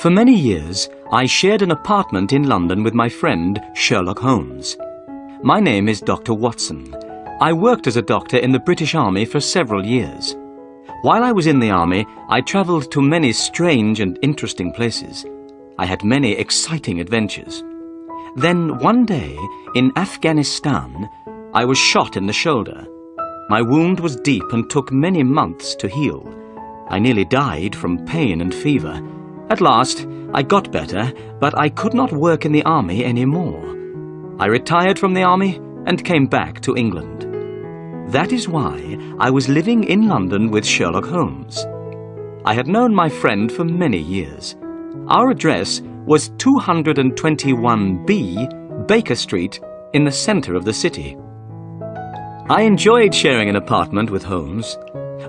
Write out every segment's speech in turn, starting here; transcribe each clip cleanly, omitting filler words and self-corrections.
For many years, I shared an apartment in London with my friend Sherlock Holmes. My name is Dr. Watson. I worked as a doctor in the British Army for several years. While I was in the army, I travelled to many strange and interesting places. I had many exciting adventures. Then one day, in Afghanistan, I was shot in the shoulder. My wound was deep and took many months to heal. I nearly died from pain and fever. At last, I got better, but I could not work in the army anymore. I retired from the army and came back to England. That is why I was living in London with Sherlock Holmes. I had known my friend for many years. Our address was 221B Baker Street in the centre of the city. I enjoyed sharing an apartment with Holmes.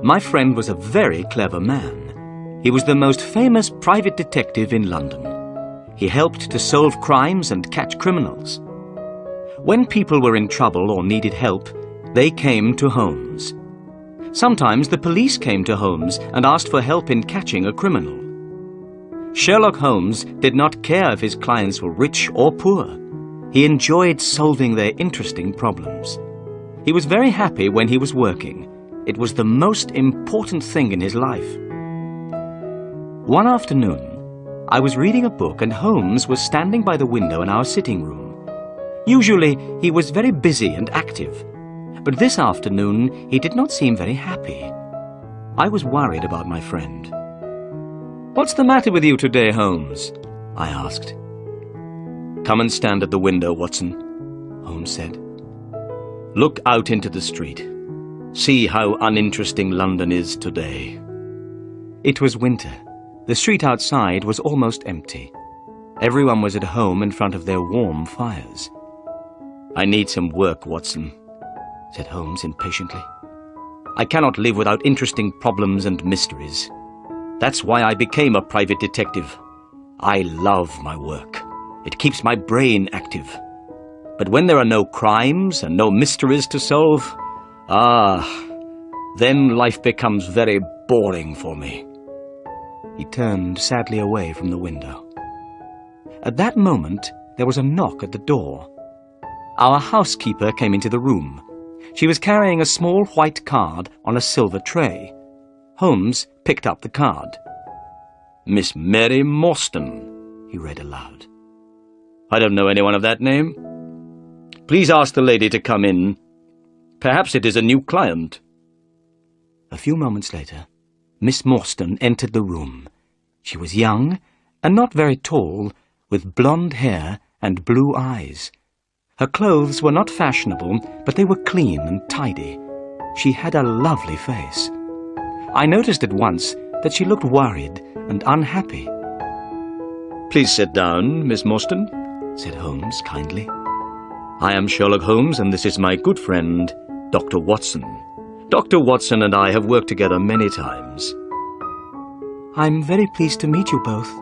My friend was a very clever man. He was the most famous private detective in London. He helped to solve crimes and catch criminals. When people were in trouble or needed help, they came to Holmes. Sometimes the police came to Holmes and asked for help in catching a criminal. Sherlock Holmes did not care if his clients were rich or poor. He enjoyed solving their interesting problems. He was very happy when he was working. It was the most important thing in his life. One afternoon, I was reading a book and Holmes was standing by the window in our sitting room. Usually, he was very busy and active, but this afternoon he did not seem very happy. I was worried about my friend. "What's the matter with you today, Holmes?" I asked. "Come and stand at the window, Watson," Holmes said. "Look out into the street. See how uninteresting London is today." It was winter. The street outside was almost empty. Everyone was at home in front of their warm fires. "I need some work, Watson," said Holmes impatiently. "I cannot live without interesting problems and mysteries. That's why I became a private detective. I love my work. It keeps my brain active. But when there are no crimes and no mysteries to solve, then life becomes very boring for me." He turned sadly away from the window. At that moment, there was a knock at the door. Our housekeeper came into the room. She was carrying a small white card on a silver tray. Holmes picked up the card. "Miss Mary Morstan," he read aloud. "I don't know anyone of that name. Please ask the lady to come in. Perhaps it is a new client." A few moments later, Miss Morstan entered the room. She was young and not very tall, with blonde hair and blue eyes. Her clothes were not fashionable, but they were clean and tidy. She had a lovely face. I noticed at once that she looked worried and unhappy. "Please sit down, Miss Morstan," said Holmes kindly. "I am Sherlock Holmes, and this is my good friend, Dr. Watson. Dr. Watson and I have worked together many times." "I'm very pleased to meet you both,"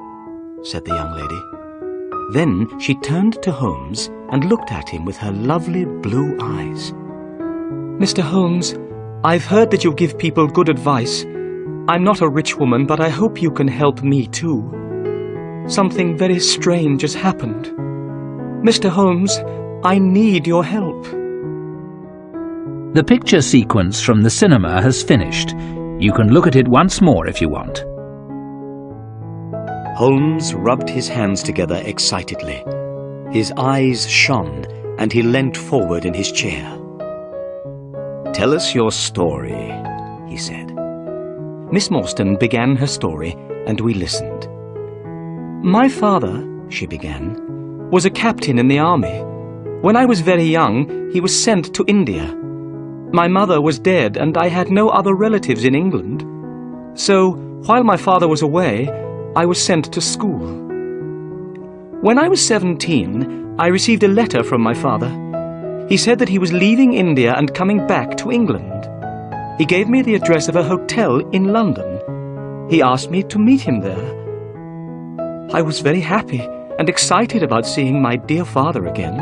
said the young lady. Then she turned to Holmes and looked at him with her lovely blue eyes. "Mr. Holmes, I've heard that you give people good advice. I'm not a rich woman, but I hope you can help me too. Something very strange has happened. Mr. Holmes, I need your help." The picture sequence from the cinema has finished. You can look at it once more if you want. Holmes rubbed his hands together excitedly. His eyes shone, and he leant forward in his chair. "Tell us your story," he said. Miss Morstan began her story, and we listened. "My father," she began, "was a captain in the army. When I was very young, he was sent to India. My mother was dead, and I had no other relatives in England. So, while my father was away, I was sent to school. When I was 17, I received a letter from my father. He said that he was leaving India and coming back to England. He gave me the address of a hotel in London. He asked me to meet him there. I was very happy and excited about seeing my dear father again.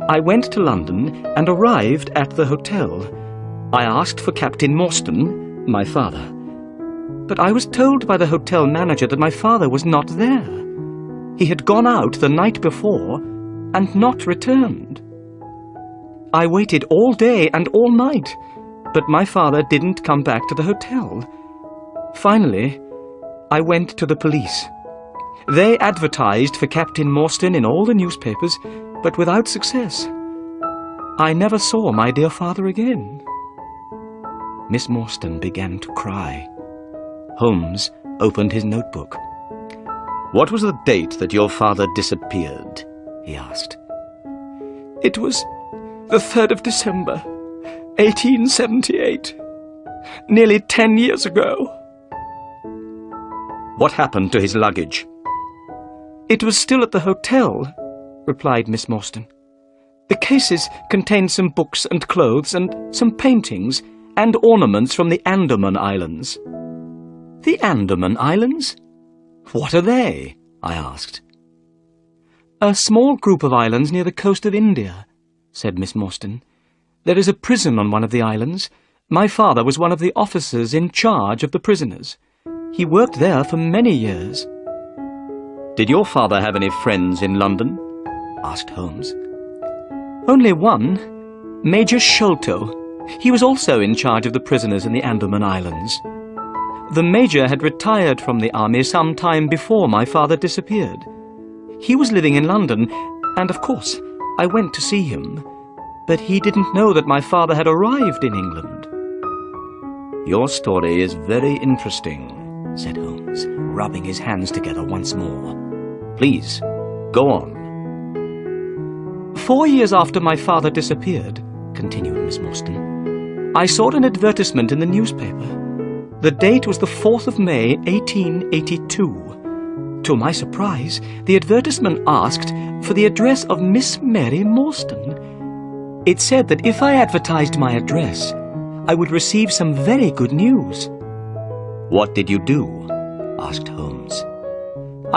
I went to London and arrived at the hotel. I asked for Captain Morstan, my father. but I was told by the hotel manager that my father was not there. He had gone out the night before and not returned. I waited all day and all night, but my father didn't come back to the hotel. Finally, I went to the police. They advertised for Captain Morstan in all the newspapers, but without success. I never saw my dear father again. Miss Morstan began to cry. Holmes opened his notebook. "What was the date that your father disappeared?" he asked. "It was the 3rd of December, 1878. Nearly 10 years ago." "What happened to his luggage?" "It was still at the hotel," replied Miss Morstan. "The cases contained some books and clothes and some paintings and ornaments from the Andaman Islands." "The Andaman Islands? What are they?" I asked. "A small group of islands near the coast of India," said Miss Morstan. "There is a prison on one of the islands. My father was one of the officers in charge of the prisoners. He worked there for many years." "Did your father have any friends in London?" asked Holmes. "Only one, Major Sholto. He was also in charge of the prisoners in the Andaman Islands. The Major had retired from the army some time before my father disappeared. He was living in London, and of course I went to see him, but he didn't know that my father had arrived in England." "Your story is very interesting," said Holmes, rubbing his hands together once more. "Please, go on." "4 years after my father disappeared," continued Miss Morstan, "I saw an advertisement in the newspaper. The date was the 4th of May, 1882. To my surprise, the advertisement asked for the address of Miss Mary Morstan. It said that if I advertised my address, I would receive some very good news." "What did you do?" asked Holmes.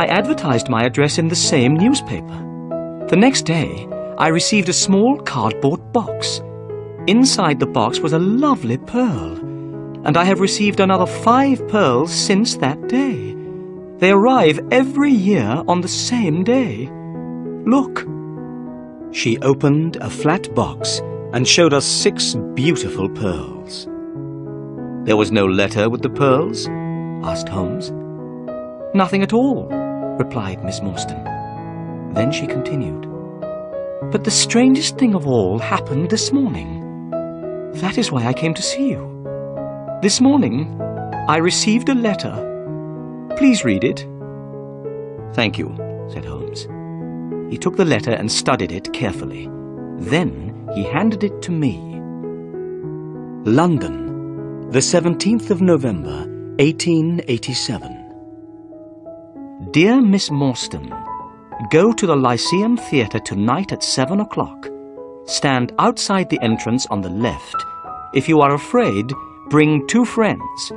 "I advertised my address in the same newspaper. The next day, I received a small cardboard box. Inside the box was a lovely pearl, and I have received another 5 pearls since that day. They arrive every year on the same day. Look." She opened a flat box and showed us 6 beautiful pearls. "There was no letter with the pearls?" asked Holmes. "Nothing at all," replied Miss Morstan. Then she continued, "But the strangest thing of all happened this morning. That is why I came to see you. This morning, I received a letter. Please read it." "Thank you," said Holmes. He took the letter and studied it carefully. Then he handed it to me. "London, the 17th of November, 1887. Dear Miss Morstan, go to the Lyceum Theatre tonight at 7 o'clock. Stand outside the entrance on the left. If you are afraid, bring 2 friends.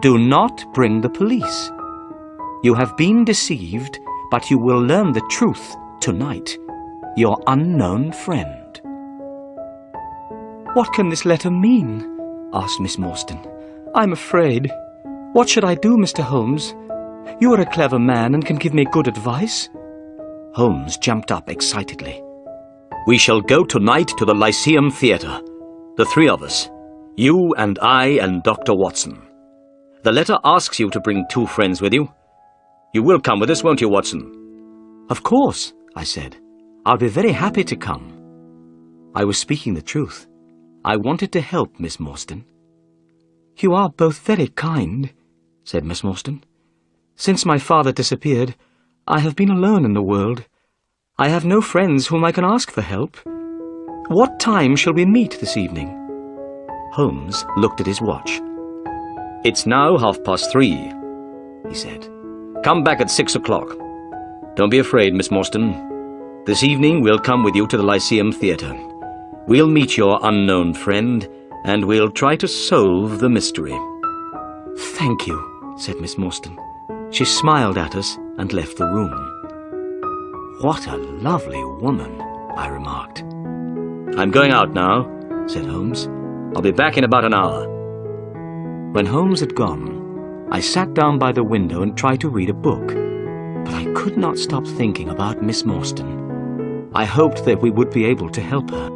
Do not bring the police. You have been deceived, but you will learn the truth tonight. Your unknown friend." "What can this letter mean?" asked Miss Morstan. "I'm afraid. What should I do, Mr. Holmes? You are a clever man and can give me good advice." Holmes jumped up excitedly. "We shall go tonight to the Lyceum Theatre. The 3 of us. You and I and Dr. Watson. The letter asks you to bring 2 friends with you. You will come with us, won't you, Watson?" "Of course," I said. "I'll be very happy to come." I was speaking the truth. I wanted to help Miss Morstan. "You are both very kind," said Miss Morstan. "Since my father disappeared, I have been alone in the world. I have no friends whom I can ask for help. What time shall we meet this evening?" Holmes looked at his watch. "It's now 3:30, he said. "Come back at 6 o'clock. Don't be afraid, Miss Morstan. This evening we'll come with you to the Lyceum Theatre. We'll meet your unknown friend, and we'll try to solve the mystery." "Thank you," said Miss Morstan. She smiled at us and left the room. "What a lovely woman," I remarked. "I'm going out now," said Holmes. "I'll be back in about an hour." When Holmes had gone, I sat down by the window and tried to read a book, but I could not stop thinking about Miss Morstan. I hoped that we would be able to help her.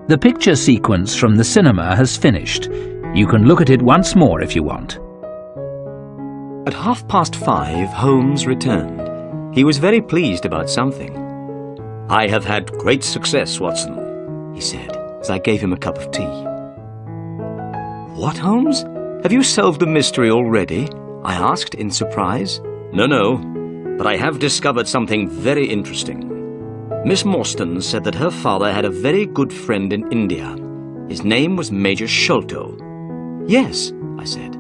The picture sequence from the cinema has finished. You can look at it once more if you want. At 5:30, Holmes returned. He was very pleased about something. "I have had great success, Watson," he said, as I gave him a cup of tea. "What, Holmes? Have you solved the mystery already?" I asked in surprise. No, but I have discovered something very interesting. Miss Morstan said that her father had a very good friend in India. His name was Major Sholto. "Yes," I said.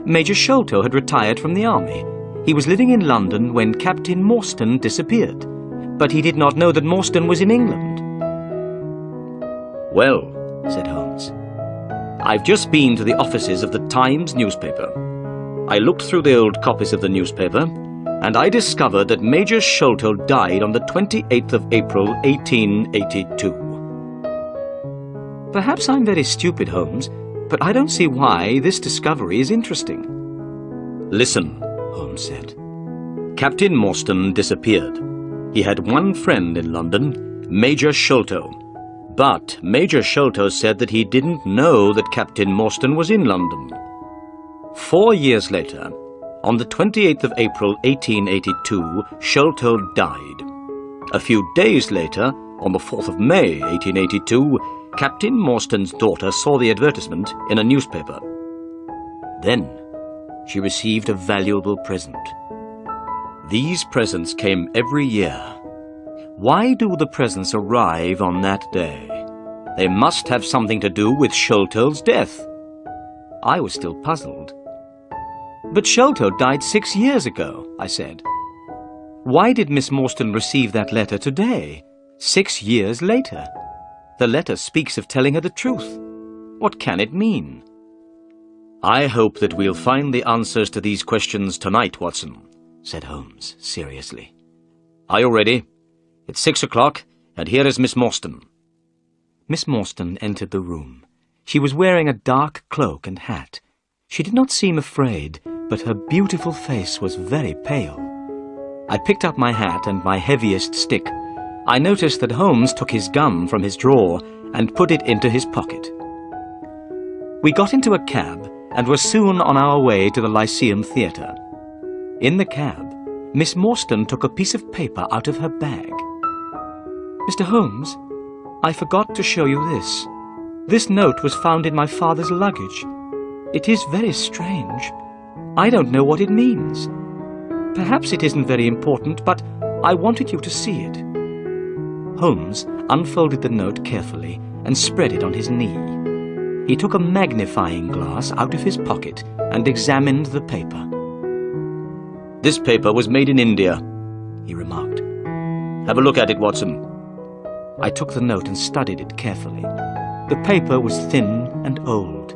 Major Sholto had retired from the army. He was living in London when Captain Morstan disappeared, but he did not know that Morstan was in England. "Well," said Holmes, "I've just been to the offices of the Times newspaper. I looked through the old copies of the newspaper, and I discovered that Major Sholto died on the 28th of April, 1882. Perhaps I'm very stupid, Holmes, but I don't see why this discovery is interesting." "Listen," Holmes said. "Captain Morstan disappeared. He had one friend in London, Major Sholto. But Major Sholto said that he didn't know that Captain Morstan was in London. 4 years later, on the 28th of April 1882, Sholto died. A few days later, on the 4th of May 1882, Captain Morstan's daughter saw the advertisement in a newspaper. Then she received a valuable present. These presents came every year. Why do the presents arrive on that day? They must have something to do with Sholto's death." I was still puzzled. "But Sholto died 6 years ago," I said. "Why did Miss Morstan receive that letter today, 6 years later? The letter speaks of telling her the truth. What can it mean?" "I hope that we'll find the answers to these questions tonight, Watson," said Holmes seriously. "Are you ready? It's 6 o'clock, and here is Miss Morstan." Miss Morstan entered the room. She was wearing a dark cloak and hat. She did not seem afraid, but her beautiful face was very pale. I picked up my hat and my heaviest stick. I noticed that Holmes took his gun from his drawer and put it into his pocket. We got into a cab and were soon on our way to the Lyceum Theatre. In the cab, Miss Morstan took a piece of paper out of her bag. "Mr. Holmes, I forgot to show you this. This note was found in my father's luggage. It is very strange. I don't know what it means. Perhaps it isn't very important, but I wanted you to see it." Holmes unfolded the note carefully and spread it on his knee. He took a magnifying glass out of his pocket and examined the paper. "This paper was made in India," he remarked. "Have a look at it, Watson." I took the note and studied it carefully. The paper was thin and old.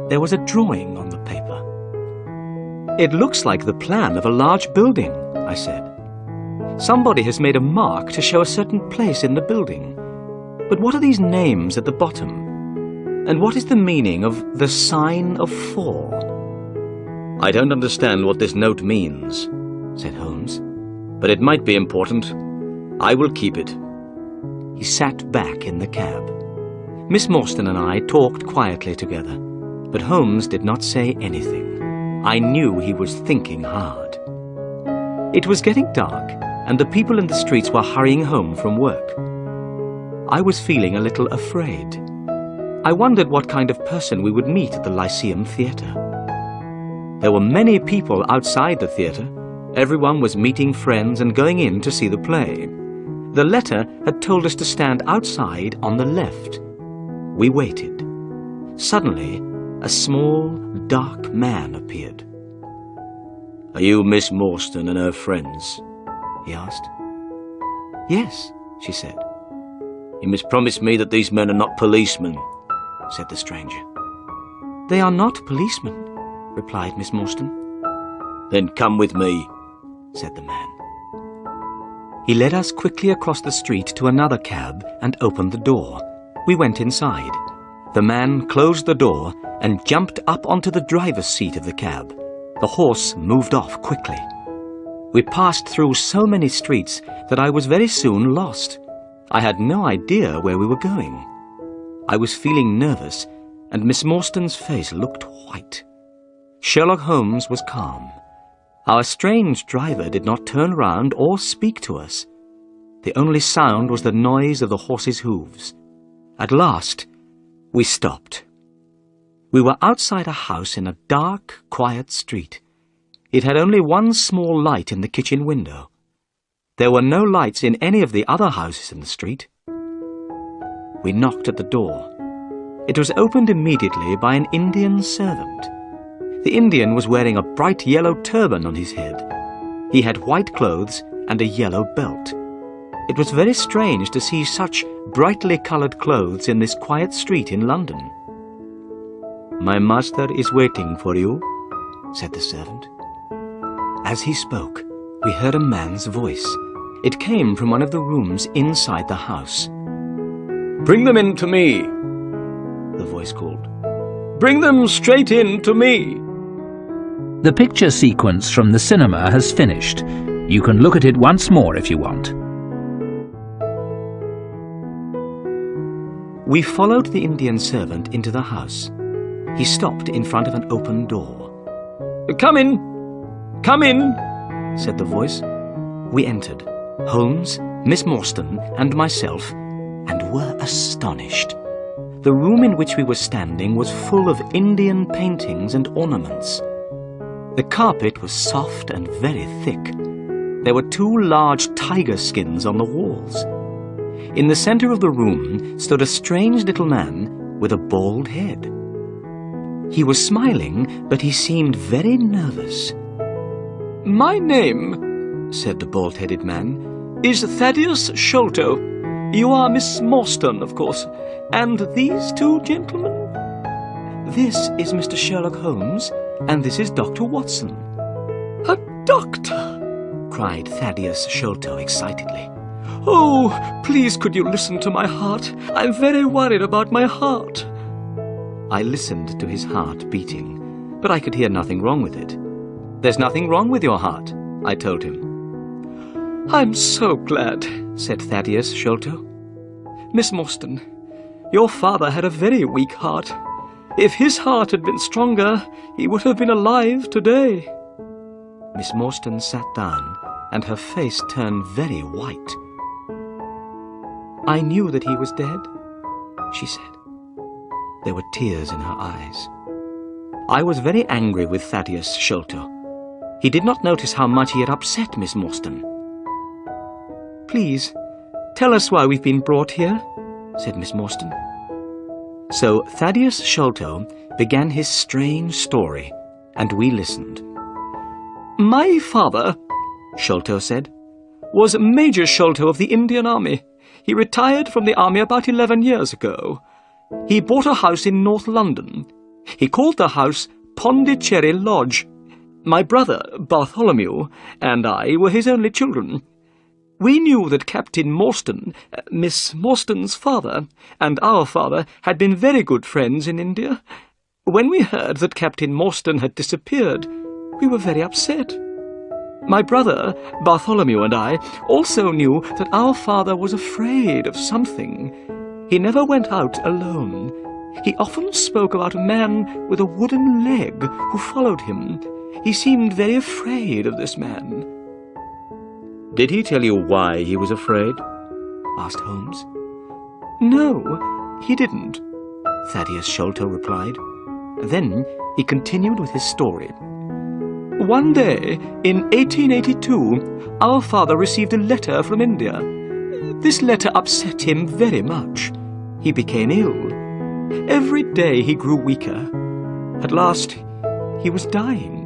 There was a drawing on the paper. "It looks like the plan of a large building," I said. "Somebody has made a mark to show a certain place in the building. But what are these names at the bottom? And what is the meaning of the sign of 4? "I don't understand what this note means," said Holmes, "but it might be important. I will keep it." He sat back in the cab. Miss Morstan and I talked quietly together, but Holmes did not say anything. I knew he was thinking hard. It was getting dark, and the people in the streets were hurrying home from work. I was feeling a little afraid. I wondered what kind of person we would meet at the Lyceum Theatre. There were many people outside the theatre. Everyone was meeting friends and going in to see the play. The letter had told us to stand outside on the left. We waited. Suddenly, a small, dark man appeared. "Are you Miss Morstan and her friends?" he asked. "Yes," she said. "You must promise me that these men are not policemen," said the stranger. "They are not policemen," replied Miss Morstan. "Then come with me," said the man. He led us quickly across the street to another cab and opened the door. We went inside. The man closed the door and jumped up onto the driver's seat of the cab. The horse moved off quickly. We passed through so many streets that I was very soon lost. I had no idea where we were going. I was feeling nervous, and Miss Morstan's face looked white. Sherlock Holmes was calm. Our strange driver did not turn round or speak to us. The only sound was the noise of the horse's hooves. At last, we stopped. We were outside a house in a dark, quiet street. It had only one small light in the kitchen window. There were no lights in any of the other houses in the street. We knocked at the door. It was opened immediately by an Indian servant. The Indian was wearing a bright yellow turban on his head. He had white clothes and a yellow belt. It was very strange to see such brightly coloured clothes in this quiet street in London. "My master is waiting for you," said the servant. As he spoke, we heard a man's voice. It came from one of the rooms inside the house. "Bring them in to me," the voice called. "Bring them straight in to me." The picture sequence from the cinema has finished. You can look at it once more if you want. We followed the Indian servant into the house. He stopped in front of an open door. "Come in! Come in!" said the voice. We entered, Holmes, Miss Morstan, and myself, and were astonished. The room in which we were standing was full of Indian paintings and ornaments. The carpet was soft and very thick. There were 2 large tiger skins on the walls. In the centre of the room stood a strange little man with a bald head. He was smiling, but he seemed very nervous. "My name," said the bald-headed man, "is Thaddeus Sholto. You are Miss Morstan, of course. And these 2 gentlemen?" "This is Mr. Sherlock Holmes, and this is Dr. Watson." "A doctor!" cried Thaddeus Sholto excitedly. "Oh, please could you listen to my heart? I'm very worried about my heart." I listened to his heart beating, but I could hear nothing wrong with it. "There's nothing wrong with your heart," I told him. "I'm so glad," said Thaddeus Sholto. "Miss Morstan, your father had a very weak heart. If his heart had been stronger, he would have been alive today." Miss Morstan sat down, and her face turned very white. "I knew that he was dead," she said. There were tears in her eyes. I was very angry with Thaddeus Sholto. He did not notice how much he had upset Miss Morstan. "Please, tell us why we've been brought here," said Miss Morstan. So Thaddeus Sholto began his strange story, and we listened. "My father," Sholto said, "was Major Sholto of the Indian Army. He retired from the army about 11 years ago. He bought a house in North London. He called the house Pondicherry Lodge. My brother, Bartholomew, and I were his only children. We knew that Captain Morstan, Miss Morstan's father, and our father had been very good friends in India. When we heard that Captain Morstan had disappeared, we were very upset. My brother, Bartholomew, and I also knew that our father was afraid of something. He never went out alone. He often spoke about a man with a wooden leg who followed him. He seemed very afraid of this man." "Did he tell you why he was afraid?" asked Holmes. "No, he didn't," Thaddeus Sholto replied. Then he continued with his story. "One day, in 1882, our father received a letter from India. This letter upset him very much. He became ill. Every day he grew weaker. At last, he was dying.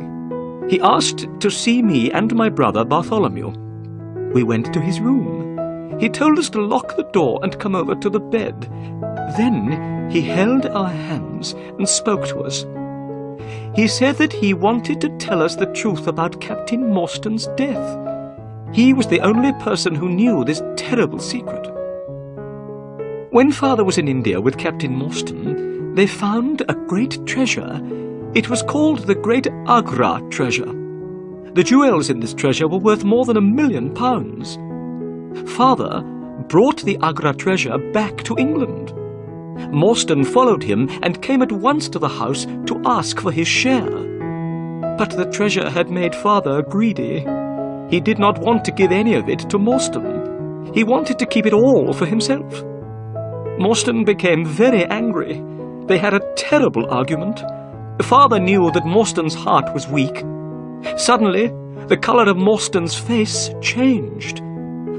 He asked to see me and my brother Bartholomew. We went to his room. He told us to lock the door and come over to the bed. Then he held our hands and spoke to us. He said that he wanted to tell us the truth about Captain Morstan's death. He was the only person who knew this terrible secret. When Father was in India with Captain Morstan, they found a great treasure. It was called the Great Agra Treasure. The jewels in this treasure were worth more than £1 million. Father brought the Agra treasure back to England. Morstan followed him and came at once to the house to ask for his share. But the treasure had made Father greedy. He did not want to give any of it to Morstan. He wanted to keep it all for himself. Morstan became very angry. They had a terrible argument. Father knew that Morstan's heart was weak. Suddenly, the colour of Morstan's face changed.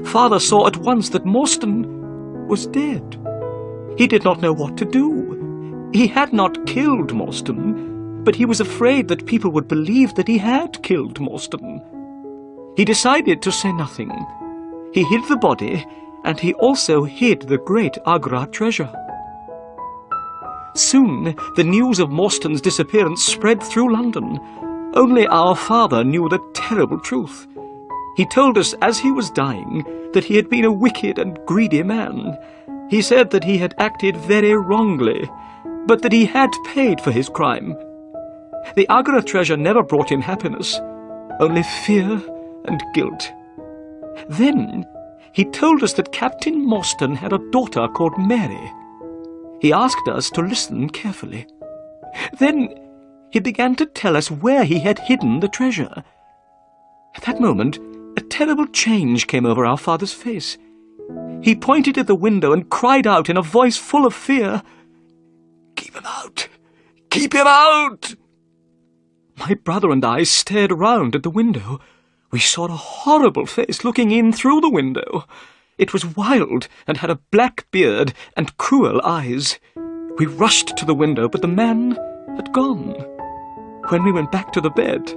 Father saw at once that Morstan was dead. He did not know what to do. He had not killed Morstan, but he was afraid that people would believe that he had killed Morstan. He decided to say nothing. He hid the body, and he also hid the great Agra treasure. Soon the news of Morstan's disappearance spread through London. Only our father knew the terrible truth. He told us as he was dying that he had been a wicked and greedy man. He said that he had acted very wrongly, but that he had paid for his crime. The Agra treasure never brought him happiness, only fear and guilt. Then he told us that Captain Morstan had a daughter called Mary. He asked us to listen carefully. Then he began to tell us where he had hidden the treasure. At that moment, a terrible change came over our father's face. He pointed at the window and cried out in a voice full of fear, "Keep him out! Keep him out!" My brother and I stared round at the window. We saw a horrible face looking in through the window. It was wild and had a black beard and cruel eyes. We rushed to the window, but the man had gone. When we went back to the bed,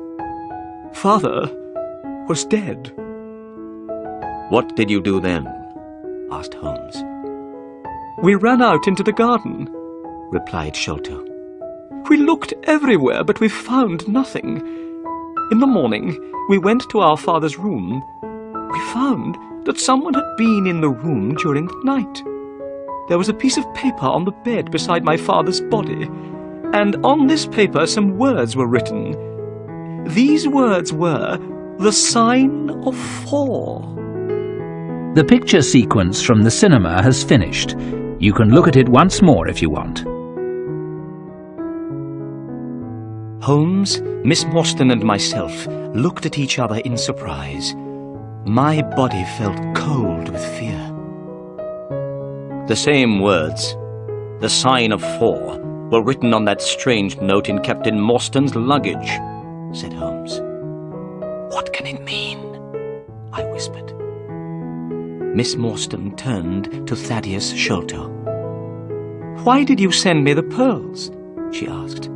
Father was dead. "What did you do then?" asked Holmes. "We ran out into the garden," replied Sholto. "We looked everywhere, but we found nothing. In the morning, we went to our father's room. We found that someone had been in the room during the night. There was a piece of paper on the bed beside my father's body, and on this paper some words were written. These words were the sign of 4. The picture sequence from the cinema has finished. You can look at it once more if you want. Holmes, Miss Morstan and myself looked at each other in surprise. My body felt cold with fear. "The same words, the sign of 4, were written on that strange note in Captain Morstan's luggage," said Holmes. "What can it mean?" I whispered. Miss Morstan turned to Thaddeus Sholto. "Why did you send me the pearls?" she asked.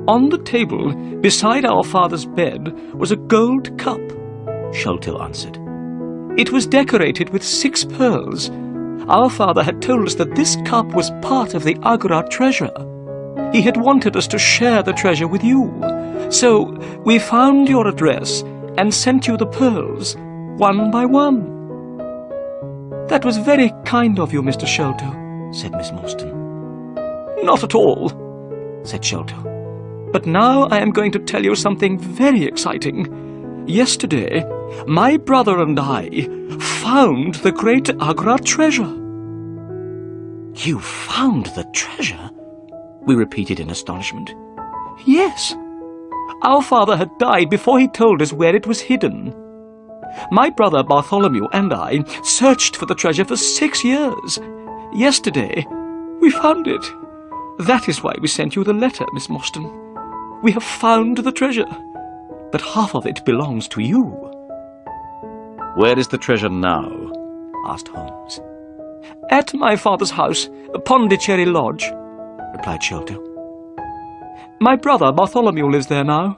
"On the table, beside our father's bed, was a gold cup," Sholto answered. "It was decorated with 6 pearls. Our father had told us that this cup was part of the Agra treasure. He had wanted us to share the treasure with you. So we found your address and sent you the pearls, one by one." "That was very kind of you, Mr. Sholto," said Miss Morstan. "Not at all," said Sholto. "But now I am going to tell you something very exciting. Yesterday, my brother and I found the great Agra treasure." "You found the treasure?" we repeated in astonishment. "Yes. Our father had died before he told us where it was hidden. My brother Bartholomew and I searched for the treasure for 6 years. Yesterday, we found it. That is why we sent you the letter, Miss Morstan. We have found the treasure, but half of it belongs to you." "Where is the treasure now?" asked Holmes. "At my father's house, Pondicherry Lodge," replied Sholto. "My brother Bartholomew lives there now.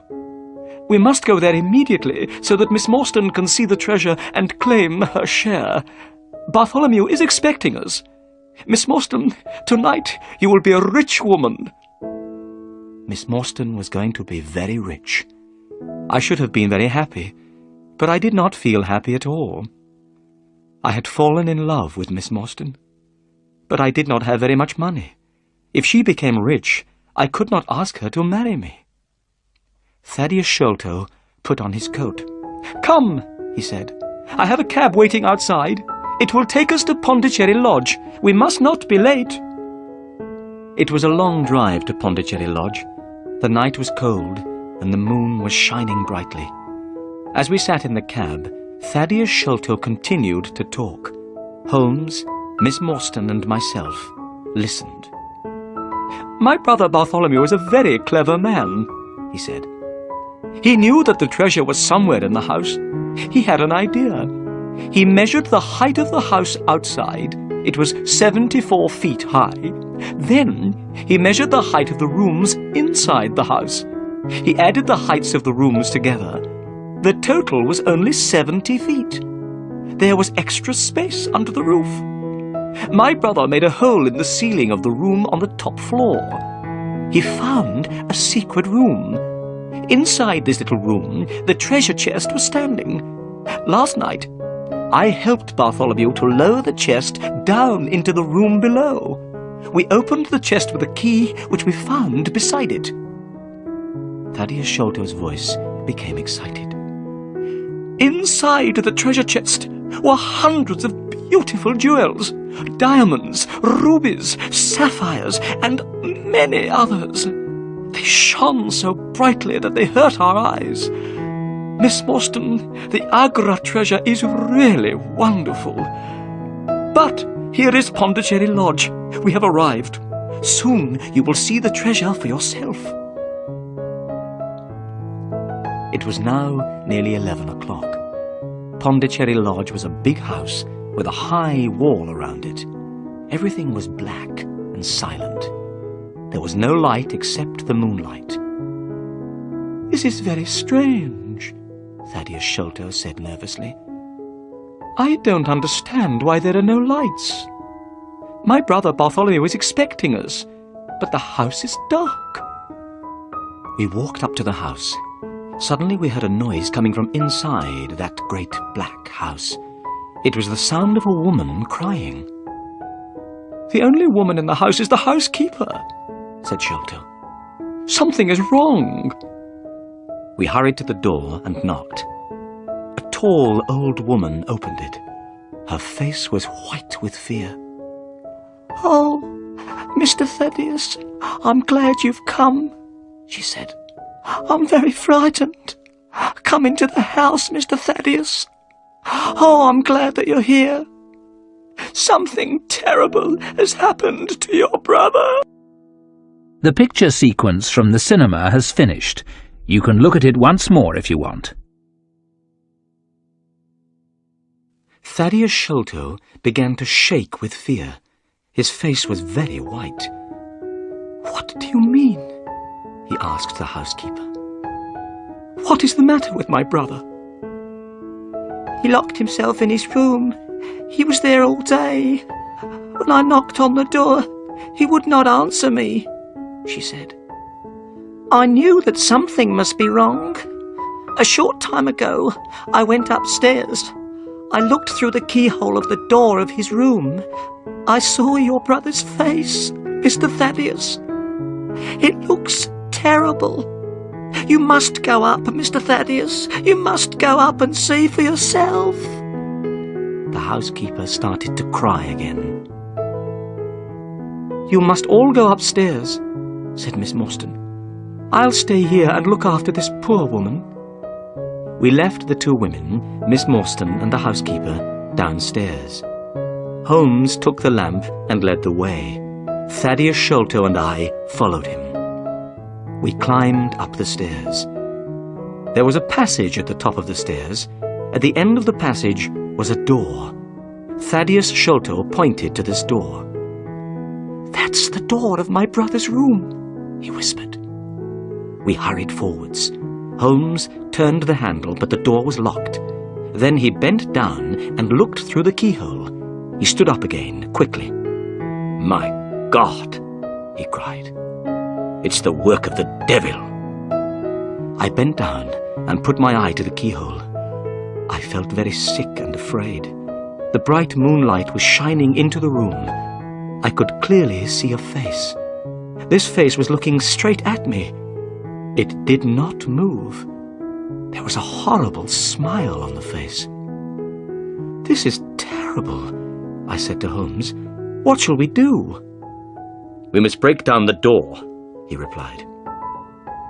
We must go there immediately so that Miss Morstan can see the treasure and claim her share. Bartholomew is expecting us. Miss Morstan, tonight you will be a rich woman." Miss Morstan was going to be very rich. I should have been very happy, but I did not feel happy at all. I had fallen in love with Miss Morstan, but I did not have very much money. If she became rich, I could not ask her to marry me. Thaddeus Sholto put on his coat. "Come," he said. "I have a cab waiting outside. It will take us to Pondicherry Lodge. We must not be late." It was a long drive to Pondicherry Lodge. The night was cold, and the moon was shining brightly. As we sat in the cab, Thaddeus Sholto continued to talk. Holmes, Miss Morstan and myself listened. "My brother Bartholomew was a very clever man," he said. "He knew that the treasure was somewhere in the house. He had an idea. He measured the height of the house outside. It was 74 feet high. Then he measured the height of the rooms inside the house. He added the heights of the rooms together. The total was only 70 feet. There was extra space under the roof. My brother made a hole in the ceiling of the room on the top floor. He found a secret room. Inside this little room, the treasure chest was standing. Last night, I helped Bartholomew to lower the chest down into the room below. We opened the chest with a key which we found beside it." Thaddeus Sholto's voice became excited. "Inside the treasure chest were hundreds of beautiful jewels, diamonds, rubies, sapphires, and many others. They shone so brightly that they hurt our eyes. Miss Morstan, the Agra treasure is really wonderful. But here is Pondicherry Lodge. We have arrived. Soon you will see the treasure for yourself." It was now nearly 11 o'clock. Pondicherry Lodge was a big house with a high wall around it. Everything was black and silent. There was no light except the moonlight. "This is very strange," Thaddeus Sholto said nervously. "I don't understand why there are no lights. My brother Bartholomew is expecting us, but the house is dark." We walked up to the house. Suddenly we heard a noise coming from inside that great black house. It was the sound of a woman crying. "The only woman in the house is the housekeeper," said Sholto. "Something is wrong." We hurried to the door and knocked. A tall old woman opened it. Her face was white with fear. "Oh, Mr. Thaddeus, I'm glad you've come," she said. "I'm very frightened. Come into the house, Mr. Thaddeus. Oh, I'm glad that you're here. Something terrible has happened to your brother." The picture sequence from the cinema has finished. You can look at it once more if you want. Thaddeus Sholto began to shake with fear. His face was very white. "What do you mean?" he asked the housekeeper. "What is the matter with my brother?" "He locked himself in his room. He was there all day. When I knocked on the door, he would not answer me," she said. "I knew that something must be wrong. A short time ago, I went upstairs. I looked through the keyhole of the door of his room. I saw your brother's face, Mr. Thaddeus. It looks terrible. You must go up, Mr. Thaddeus. You must go up and see for yourself." The housekeeper started to cry again. "You must all go upstairs," said Miss Morstan. "I'll stay here and look after this poor woman." We left the two women, Miss Morstan and the housekeeper, downstairs. Holmes took the lamp and led the way. Thaddeus Sholto and I followed him. We climbed up the stairs. There was a passage at the top of the stairs. At the end of the passage was a door. Thaddeus Sholto pointed to this door. "That's the door of my brother's room," he whispered. We hurried forwards. Holmes turned the handle, but the door was locked. Then he bent down and looked through the keyhole. He stood up again, quickly. "My God!" he cried. "It's the work of the devil." I bent down and put my eye to the keyhole. I felt very sick and afraid. The bright moonlight was shining into the room. I could clearly see a face. This face was looking straight at me. It did not move. There was a horrible smile on the face. "This is terrible," I said to Holmes. "What shall we do?" "We must break down the door," he replied.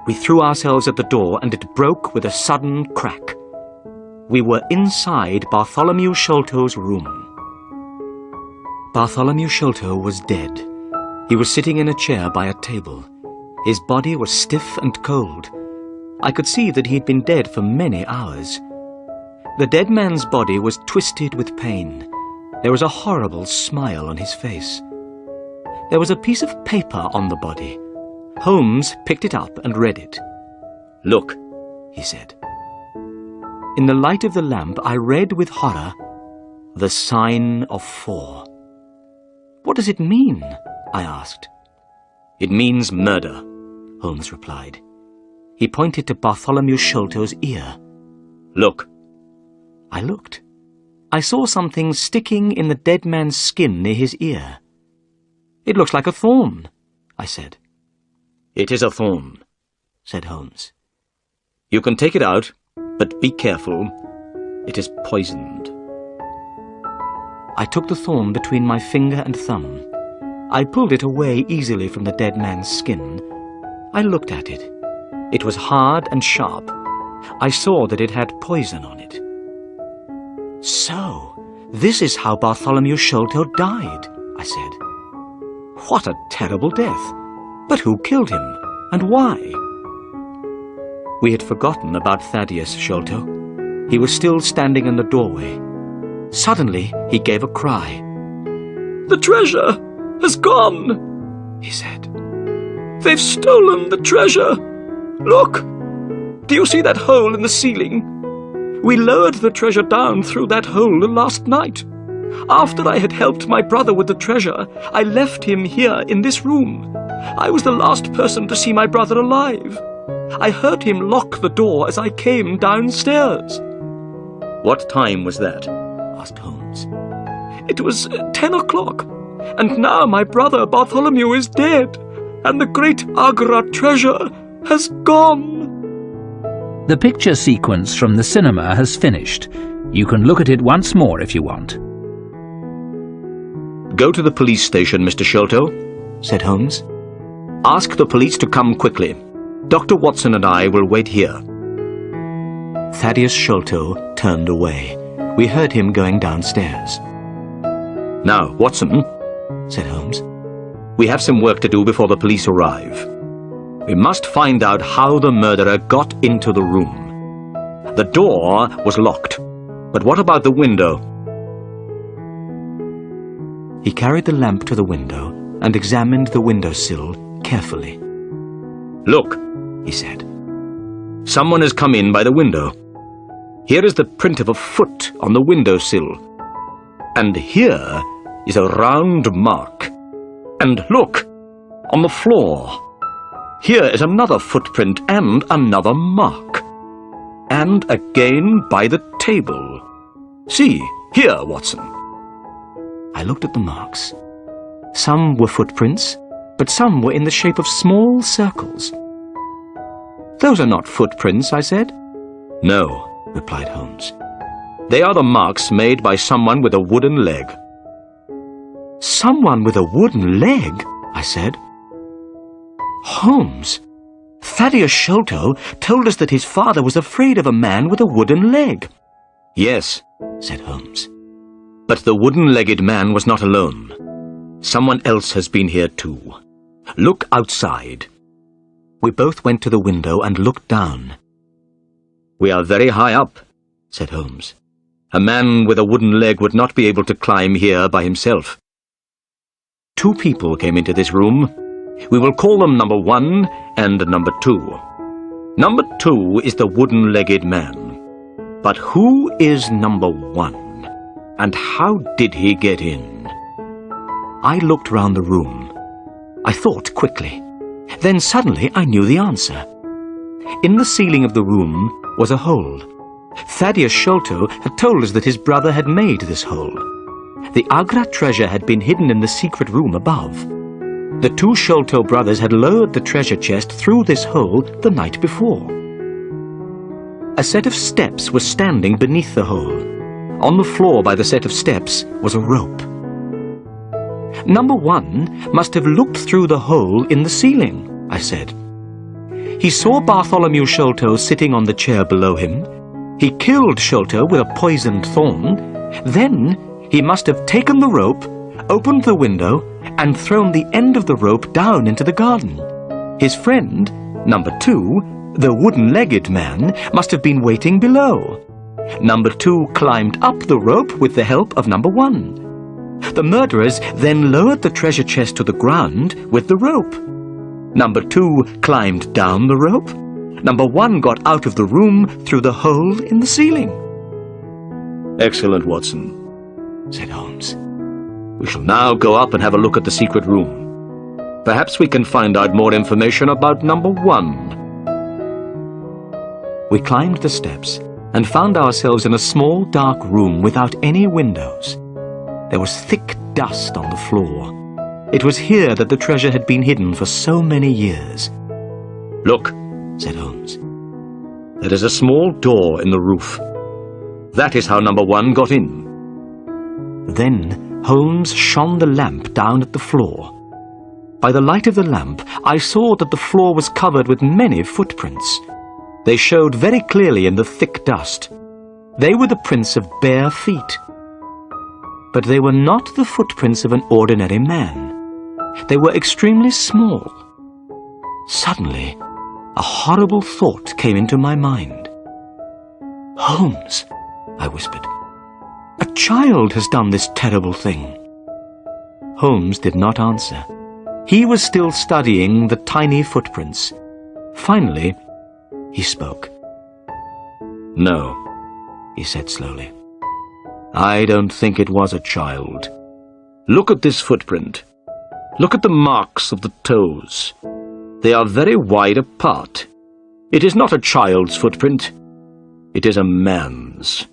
We threw ourselves at the door, and it broke with a sudden crack. We were inside Bartholomew Sholto's room. Bartholomew Sholto was dead. He was sitting in a chair by a table. His body was stiff and cold. I could see that he had been dead for many hours. The dead man's body was twisted with pain. There was a horrible smile on his face. There was a piece of paper on the body. Holmes picked it up and read it. "Look," he said. In the light of the lamp, I read with horror, "The sign of 4." "What does it mean?" I asked. "It means murder," Holmes replied. He pointed to Bartholomew Sholto's ear. "Look." I looked. I saw something sticking in the dead man's skin near his ear. "It looks like a thorn," I said. "It is a thorn," said Holmes. "You can take it out, but be careful. It is poisoned." I took the thorn between my finger and thumb. I pulled it away easily from the dead man's skin. I looked at it. It was hard and sharp. I saw that it had poison on it. "So, this is how Bartholomew Sholto died," I said. "What a terrible death! But who killed him, and why?" We had forgotten about Thaddeus Sholto. He was still standing in the doorway. Suddenly, he gave a cry. "The treasure has gone," he said. "They've stolen the treasure. Look! Do you see that hole in the ceiling? We lowered the treasure down through that hole last night. After I had helped my brother with the treasure, I left him here in this room. I was the last person to see my brother alive. I heard him lock the door as I came downstairs." "What time was that?" asked Holmes. "It was 10 o'clock, and now my brother Bartholomew is dead, and the great Agra treasure has gone." The picture sequence from the cinema has finished. You can look at it once more if you want. "Go to the police station, Mr. Sholto," said Holmes. "Ask the police to come quickly. Dr. Watson and I will wait here." Thaddeus Sholto turned away. We heard him going downstairs. "Now, Watson," said Holmes, "we have some work to do before the police arrive. We must find out how the murderer got into the room. The door was locked, but what about the window?" He carried the lamp to the window and examined the windowsill carefully. "Look," he said. "Someone has come in by the window. Here is the print of a foot on the windowsill. And here is a round mark. And look, on the floor. Here is another footprint and another mark. And again by the table. See, here, Watson." I looked at the marks. Some were footprints, but some were in the shape of small circles. "Those are not footprints," I said. "No," replied Holmes. "They are the marks made by someone with a wooden leg." "Someone with a wooden leg?" I said. "Holmes, Thaddeus Sholto told us that his father was afraid of a man with a wooden leg." "Yes," said Holmes. "but the wooden-legged man was not alone. Someone else has been here too. Look outside." We both went to the window and looked down. "We are very high up," said Holmes. "A man with a wooden leg would not be able to climb here by himself. 2 people came into this room. We will call them number 1 and number 2. Number 2 is the wooden-legged man. But who is number 1? And how did he get in?" I looked round the room. I thought quickly. Then suddenly I knew the answer. In the ceiling of the room was a hole. Thaddeus Sholto had told us that his brother had made this hole. The Agra treasure had been hidden in the secret room above. The two Sholto brothers had lowered the treasure chest through this hole the night before. A set of steps was standing beneath the hole. On the floor by the set of steps was a rope. Number 1 must have looked through the hole in the ceiling, I said. He saw Bartholomew Sholto sitting on the chair below him. He killed Sholto with a poisoned thorn. Then he must have taken the rope, opened the window, and thrown the end of the rope down into the garden. His friend, number 2, the wooden-legged man, must have been waiting below. Number 2 climbed up the rope with the help of number 1. The murderers then lowered the treasure chest to the ground with the rope. Number 2 climbed down the rope. Number 1 got out of the room through the hole in the ceiling. Excellent, Watson, said Holmes. We shall now go up and have a look at the secret room. Perhaps we can find out more information about number 1. We climbed the steps and found ourselves in a small dark room without any windows. There was thick dust on the floor. It was here that the treasure had been hidden for so many years. Look, said Holmes. there is a small door in the roof. That is how number 1 got in. Then Holmes shone the lamp down at the floor. By the light of the lamp, I saw that the floor was covered with many footprints. They showed very clearly in the thick dust. They were the prints of bare feet. But they were not the footprints of an ordinary man. They were extremely small. Suddenly, a horrible thought came into my mind. "Holmes," I whispered, "a child has done this terrible thing." Holmes did not answer. He was still studying the tiny footprints. Finally, he spoke. No, he said slowly. I don't think it was a child. Look at this footprint. Look at the marks of the toes. They are very wide apart. It is not a child's footprint. It is a man's.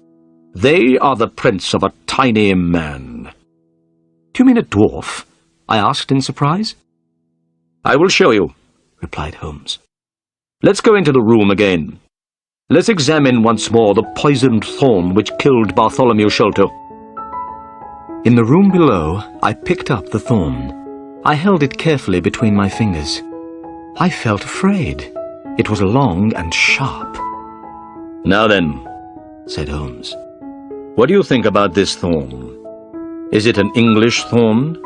They are the prints of a tiny man. "Do you mean a dwarf?" I asked in surprise. I will show you, replied Holmes. Let's go into the room again. Let's examine once more the poisoned thorn which killed Bartholomew Sholto. In the room below, I picked up the thorn. I held it carefully between my fingers. I felt afraid. It was long and sharp. Now then, said Holmes, what do you think about this thorn? Is it an English thorn?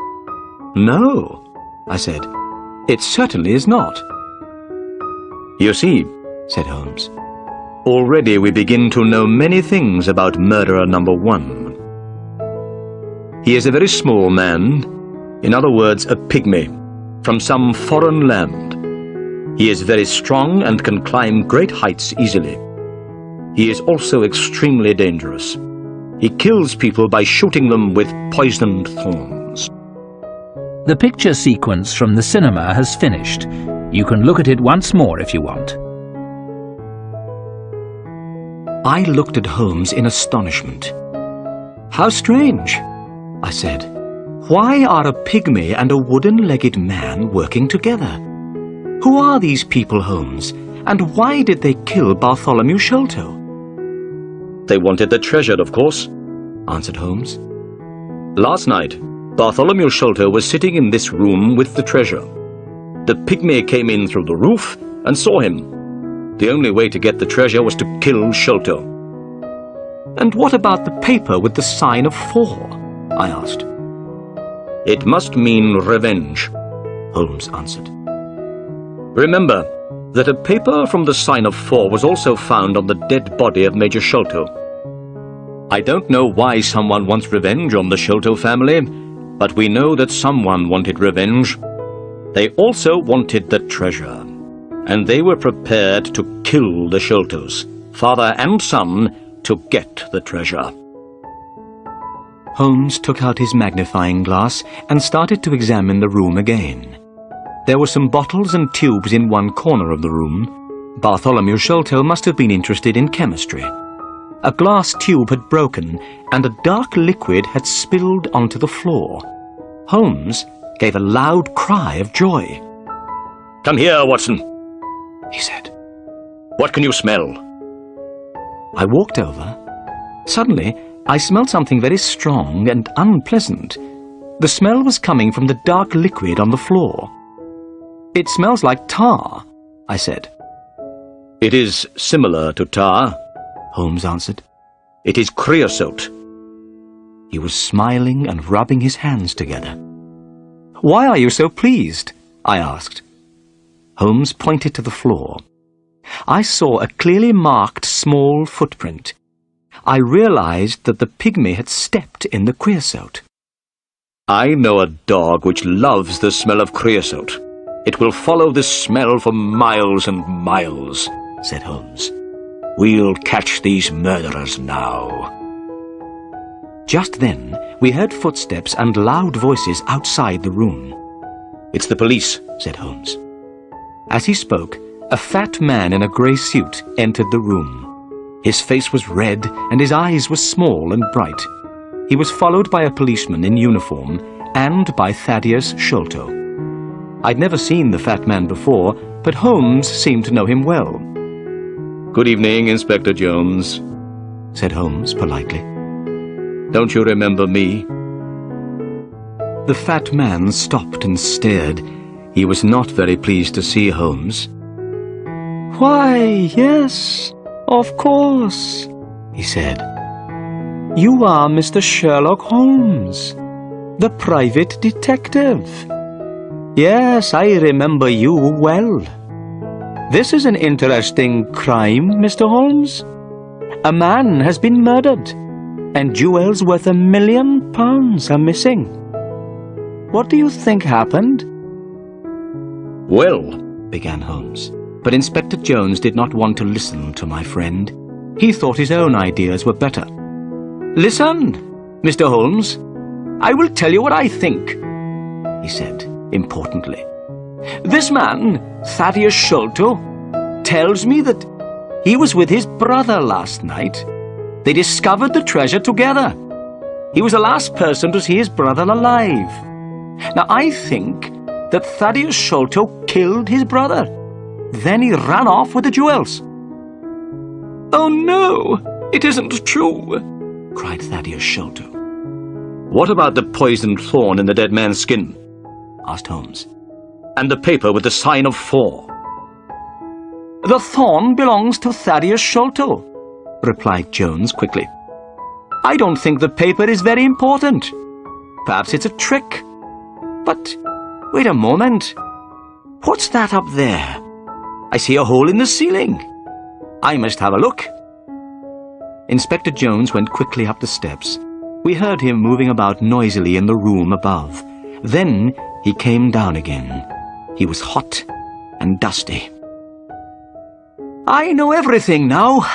No, I said. It certainly is not. You see, said Holmes, already we begin to know many things about murderer number 1. He is a very small man, in other words, a pygmy, from some foreign land. He is very strong and can climb great heights easily. He is also extremely dangerous. He kills people by shooting them with poisoned thorns. The picture sequence from the cinema has finished. You can look at it once more if you want. I looked at Holmes in astonishment. How strange, I said. Why are a pygmy and a wooden-legged man working together? Who are these people, Holmes, and why did they kill Bartholomew Sholto? They wanted the treasure, of course, answered Holmes. Last night, Bartholomew Sholto was sitting in this room with the treasure. The pygmy came in through the roof and saw him. The only way to get the treasure was to kill Sholto. And what about the paper with the sign of 4? I asked. It must mean revenge, Holmes answered. Remember that a paper from the sign of 4 was also found on the dead body of Major Sholto. I don't know why someone wants revenge on the Sholto family, but we know that someone wanted revenge. They also wanted the treasure, and they were prepared to kill the Sholtos, father and son, to get the treasure. Holmes took out his magnifying glass and started to examine the room again. There were some bottles and tubes in one corner of the room. Bartholomew Sholto must have been interested in chemistry. A glass tube had broken, and a dark liquid had spilled onto the floor. Holmes gave a loud cry of joy. "Come here, Watson," he said. "What can you smell?" I walked over. Suddenly, I smelled something very strong and unpleasant. The smell was coming from the dark liquid on the floor. "It smells like tar," I said. "It is similar to tar," Holmes answered. "It is creosote." He was smiling and rubbing his hands together. "Why are you so pleased?" I asked. Holmes pointed to the floor. I saw a clearly marked small footprint. I realized that the pygmy had stepped in the creosote. "I know a dog which loves the smell of creosote. It will follow this smell for miles and miles," said Holmes. "We'll catch these murderers now." Just then, we heard footsteps and loud voices outside the room. "It's the police," said Holmes. As he spoke, a fat man in a grey suit entered the room. His face was red and his eyes were small and bright. He was followed by a policeman in uniform and by Thaddeus Sholto. I'd never seen the fat man before, but Holmes seemed to know him well. "Good evening, Inspector Jones," said Holmes politely. "Don't you remember me?" The fat man stopped and stared. He was not very pleased to see Holmes. "Why, yes, of course," he said. "You are Mr. Sherlock Holmes, the private detective. Yes, I remember you well. This is an interesting crime, Mr. Holmes. A man has been murdered, and jewels worth £1 million are missing. What do you think happened?" "Well," began Holmes, but Inspector Jones did not want to listen to my friend. He thought his own ideas were better. "Listen, Mr. Holmes, I will tell you what I think," he said importantly. "This man, Thaddeus Sholto, tells me that he was with his brother last night. They discovered the treasure together. He was the last person to see his brother alive. Now, I think that Thaddeus Sholto killed his brother. Then he ran off with the jewels." Oh no, it isn't true, cried Thaddeus Sholto. "What about the poisoned thorn in the dead man's skin?" asked Holmes. "And the paper with the sign of 4? "The thorn belongs to Thaddeus Sholto," replied Jones quickly. "I don't think the paper is very important. Perhaps it's a trick. But wait a moment. What's that up there? I see a hole in the ceiling. I must have a look." Inspector Jones went quickly up the steps. We heard him moving about noisily in the room above. Then he came down again. He was hot and dusty. "I know everything now,"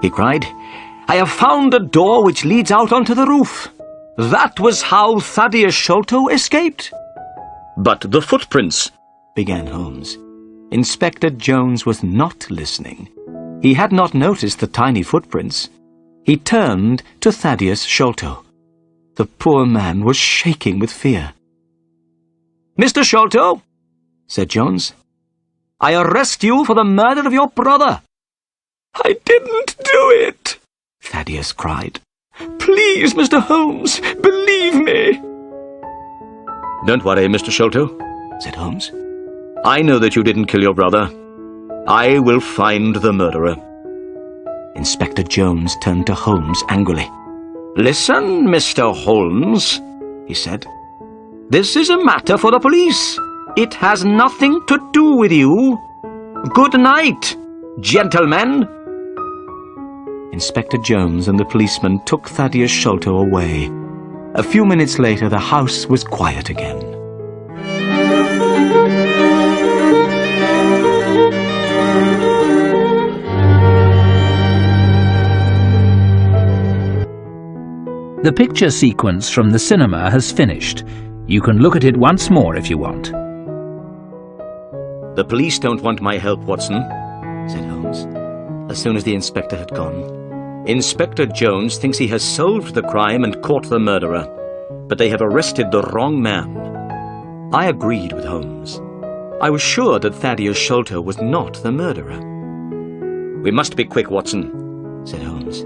he cried. "I have found a door which leads out onto the roof. That was how Thaddeus Sholto escaped." "But the footprints," began Holmes. Inspector Jones was not listening. He had not noticed the tiny footprints. He turned to Thaddeus Sholto. The poor man was shaking with fear. "Mr. Sholto," said Jones, "I arrest you for the murder of your brother." I didn't do it, Thaddeus cried. "Please, Mr. Holmes, believe me." "Don't worry, Mr. Sholto," said Holmes. "I know that you didn't kill your brother. I will find the murderer." Inspector Jones turned to Holmes angrily. "Listen, Mr. Holmes," he said. "This is a matter for the police. It has nothing to do with you. Good night, gentlemen." Inspector Jones and the policeman took Thaddeus Sholto away. A few minutes later, the house was quiet again. The picture sequence from the cinema has finished. You can look at it once more if you want. "The police don't want my help, Watson," said Holmes, as soon as the inspector had gone. "Inspector Jones thinks he has solved the crime and caught the murderer, but they have arrested the wrong man. I agreed with Holmes. I was sure that Thaddeus Sholto was not the murderer. "We must be quick, Watson," said Holmes.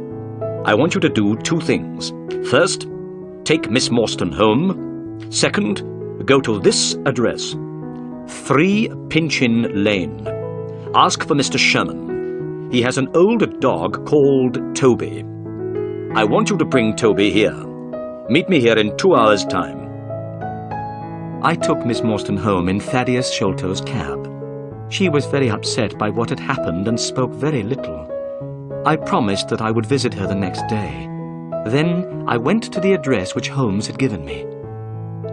"I want you to do 2 things. First, take Miss Morstan home. Second, go to this address, 3 Pinchin Lane. Ask for Mr. Sherman. He has an old dog called Toby. I want you to bring Toby here. Meet me here in 2 hours' time." I took Miss Morstan home in Thaddeus Sholto's cab. She was very upset by what had happened and spoke very little. I promised that I would visit her the next day. Then I went to the address which Holmes had given me.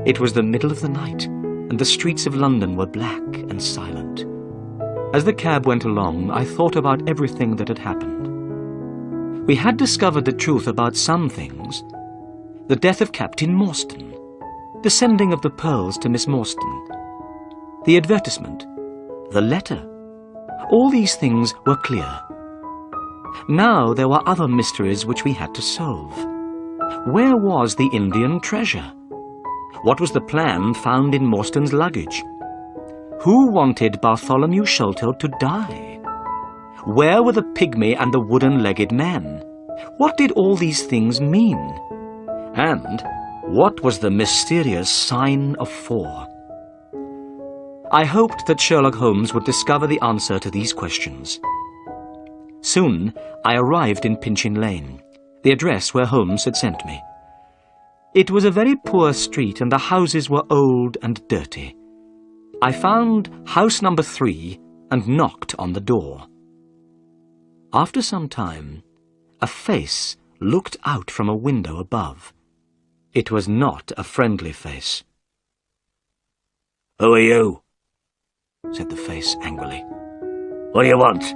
It was the middle of the night, and the streets of London were black and silent. As the cab went along, I thought about everything that had happened. We had discovered the truth about some things. The death of Captain Morstan, the sending of the pearls to Miss Morstan, the advertisement, the letter. All these things were clear. Now there were other mysteries which we had to solve. Where was the Indian treasure? What was the plan found in Morstan's luggage? Who wanted Bartholomew Sholto to die? Where were the pygmy and the wooden-legged man? What did all these things mean? And what was the mysterious sign of 4? I hoped that Sherlock Holmes would discover the answer to these questions. Soon I arrived in Pinchin Lane, the address where Holmes had sent me. It was a very poor street and the houses were old and dirty. I found house number 3 and knocked on the door. After some time, a face looked out from a window above. It was not a friendly face. "Who are you?" said the face angrily. "What do you want?"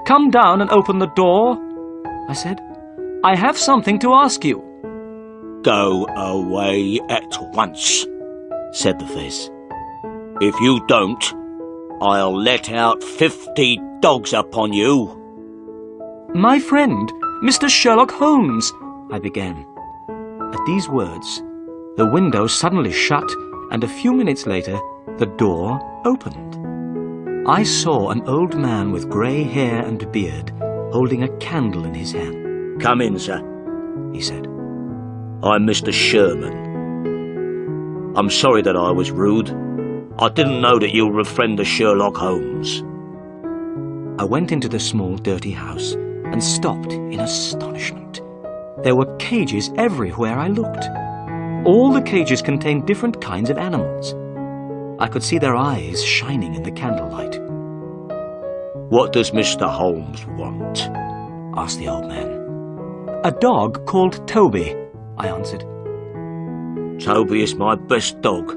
Come down and open the door, I said. I have something to ask you. "Go away at once," said the face. "If you don't, I'll let out 50 dogs upon you." My friend, Mr. Sherlock Holmes, I began. At these words, the window suddenly shut, and a few minutes later, the door opened. I saw an old man with grey hair and beard, holding a candle in his hand. "Come in, sir," he said. "I'm Mr. Sherman. I'm sorry that I was rude. I didn't know that you were a friend of Sherlock Holmes." I went into the small, dirty house and stopped in astonishment. There were cages everywhere I looked. All the cages contained different kinds of animals. I could see their eyes shining in the candlelight. "What does Mr. Holmes want?" asked the old man. A dog called Toby, I answered. "Toby is my best dog,"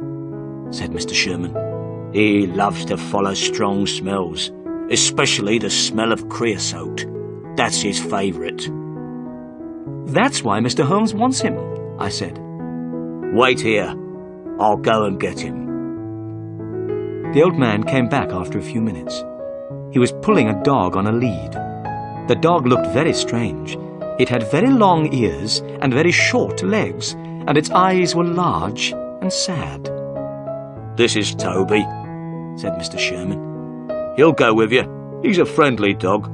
said Mr. Sherman. "He loves to follow strong smells, especially the smell of creosote. That's his favourite." That's why Mr. Holmes wants him, I said. "Wait here. I'll go and get him." The old man came back after a few minutes. He was pulling a dog on a lead. The dog looked very strange. It had very long ears and very short legs, and its eyes were large and sad. "This is Toby," said Mr. Sherman. "He'll go with you. He's a friendly dog."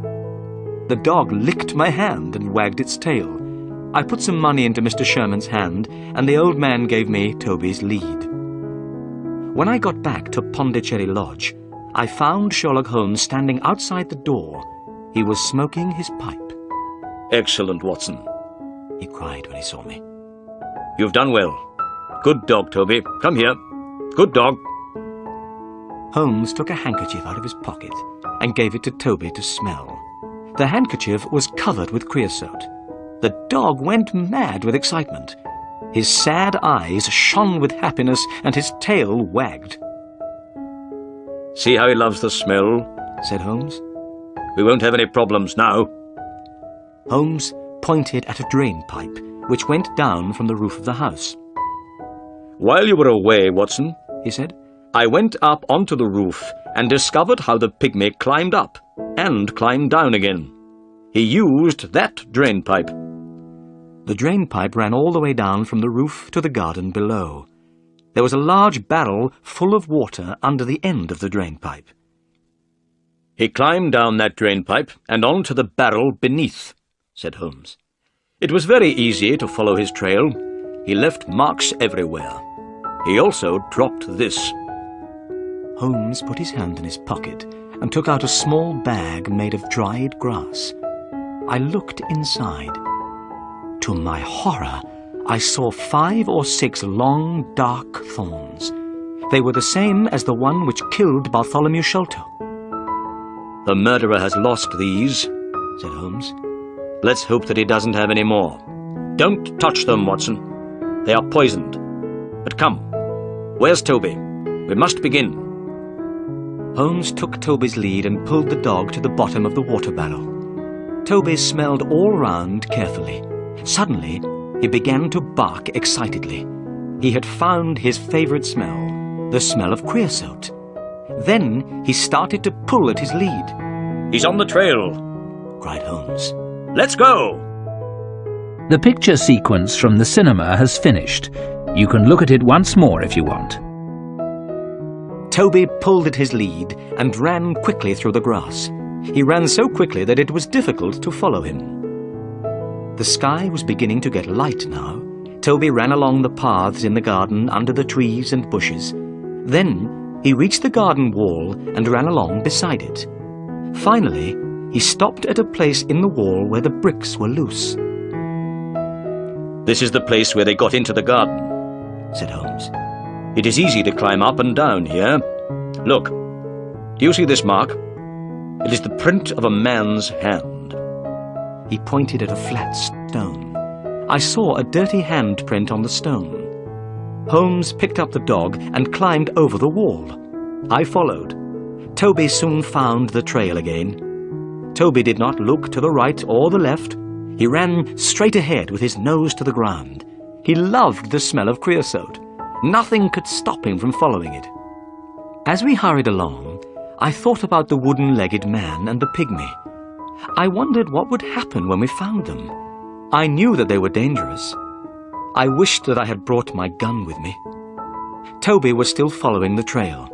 The dog licked my hand and wagged its tail. I put some money into Mr. Sherman's hand, and the old man gave me Toby's lead. When I got back to Pondicherry Lodge, I found Sherlock Holmes standing outside the door. He was smoking his pipe. "Excellent, Watson," he cried when he saw me. "You've done well. Good dog, Toby. Come here. Good dog." Holmes took a handkerchief out of his pocket and gave it to Toby to smell. The handkerchief was covered with creosote. The dog went mad with excitement. His sad eyes shone with happiness and his tail wagged. "See how he loves the smell?" said Holmes. "We won't have any problems now." Holmes pointed at a drain pipe which went down from the roof of the house. "While you were away, Watson," he said, "I went up onto the roof and discovered how the pygmy climbed up and climbed down again. He used that drain pipe." The drain pipe ran all the way down from the roof to the garden below. There was a large barrel full of water under the end of the drain pipe. "He climbed down that drain pipe and onto the barrel beneath," said Holmes. "It was very easy to follow his trail. He left marks everywhere. He also dropped this." Holmes put his hand in his pocket and took out a small bag made of dried grass. I looked inside. To my horror, I saw 5 or 6 long, dark thorns. They were the same as the one which killed Bartholomew Sholto. "The murderer has lost these," said Holmes. "Let's hope that he doesn't have any more. Don't touch them, Watson. They are poisoned. But come, where's Toby? We must begin." Holmes took Toby's lead and pulled the dog to the bottom of the water barrel. Toby smelled all round carefully. Suddenly, he began to bark excitedly. He had found his favourite smell, the smell of creosote. Then he started to pull at his lead. "He's on the trail," cried Holmes. "Let's go!" The picture sequence from the cinema has finished. You can look at it once more if you want. Toby pulled at his lead and ran quickly through the grass. He ran so quickly that it was difficult to follow him. The sky was beginning to get light now. Toby ran along the paths in the garden under the trees and bushes. Then he reached the garden wall and ran along beside it. Finally, he stopped at a place in the wall where the bricks were loose. "This is the place where they got into the garden," said Holmes. "It is easy to climb up and down here. Look, do you see this mark? It is the print of a man's hand." He pointed at a flat stone. I saw a dirty handprint on the stone. Holmes picked up the dog and climbed over the wall. I followed. Toby soon found the trail again. Toby did not look to the right or the left. He ran straight ahead with his nose to the ground. He loved the smell of creosote. Nothing could stop him from following it. As we hurried along, I thought about the wooden-legged man and the pygmy. I wondered what would happen when we found them. I knew that they were dangerous. I wished that I had brought my gun with me. Toby was still following the trail.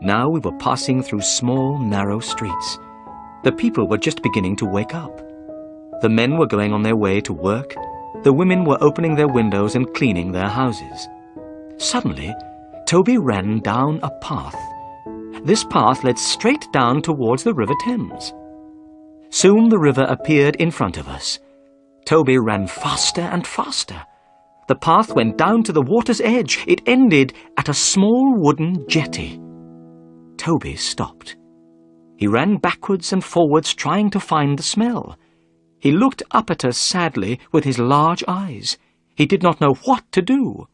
Now we were passing through small, narrow streets. The people were just beginning to wake up. The men were going on their way to work. The women were opening their windows and cleaning their houses. Suddenly, Toby ran down a path. This path led straight down towards the River Thames. Soon the river appeared in front of us. Toby ran faster and faster. The path went down to the water's edge. It ended at a small wooden jetty. Toby stopped. He ran backwards and forwards trying to find the smell. He looked up at us sadly with his large eyes. He did not know what to do.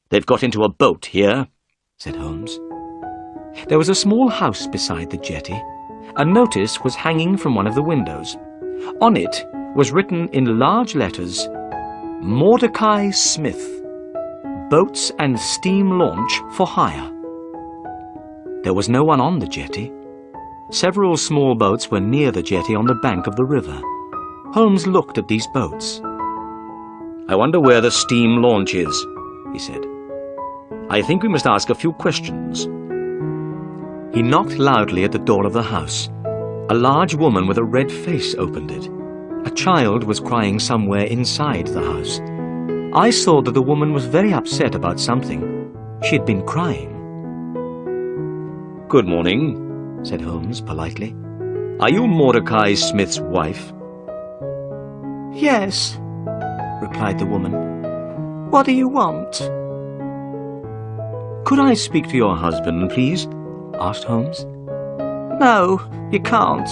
"They've got into a boat here," said Holmes. There was a small house beside the jetty. A notice was hanging from one of the windows. On it was written in large letters, "Mordecai Smith, Boats and Steam Launch for Hire." There was no one on the jetty. Several small boats were near the jetty on the bank of the river. Holmes looked at these boats. "I wonder where the steam launch is," he said. "I think we must ask a few questions." He knocked loudly at the door of the house. A large woman with a red face opened it. A child was crying somewhere inside the house. I saw that the woman was very upset about something. She had been crying. "Good morning," said Holmes politely. "Are you Mordecai Smith's wife?" "Yes," replied the woman. "What do you want?" "Could I speak to your husband, please?" asked Holmes. "No, you can't.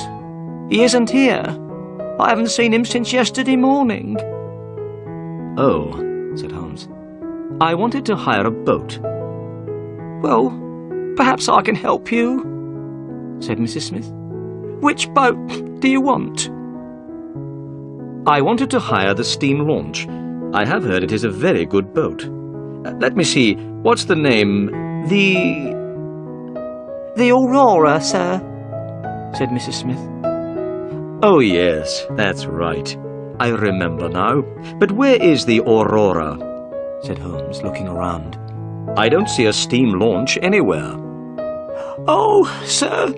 He isn't here. I haven't seen him since yesterday morning." "Oh," said Holmes. "I wanted to hire a boat." "Well, perhaps I can help you," said Mrs. Smith. "Which boat do you want?" "I wanted to hire the steam launch. I have heard it is a very good boat. Let me see, what's the name? The Aurora, sir," said Mrs. Smith. Oh, yes, that's right. I remember now. But where is the Aurora?" said Holmes, looking around. "I don't see a steam launch anywhere." "Oh, sir,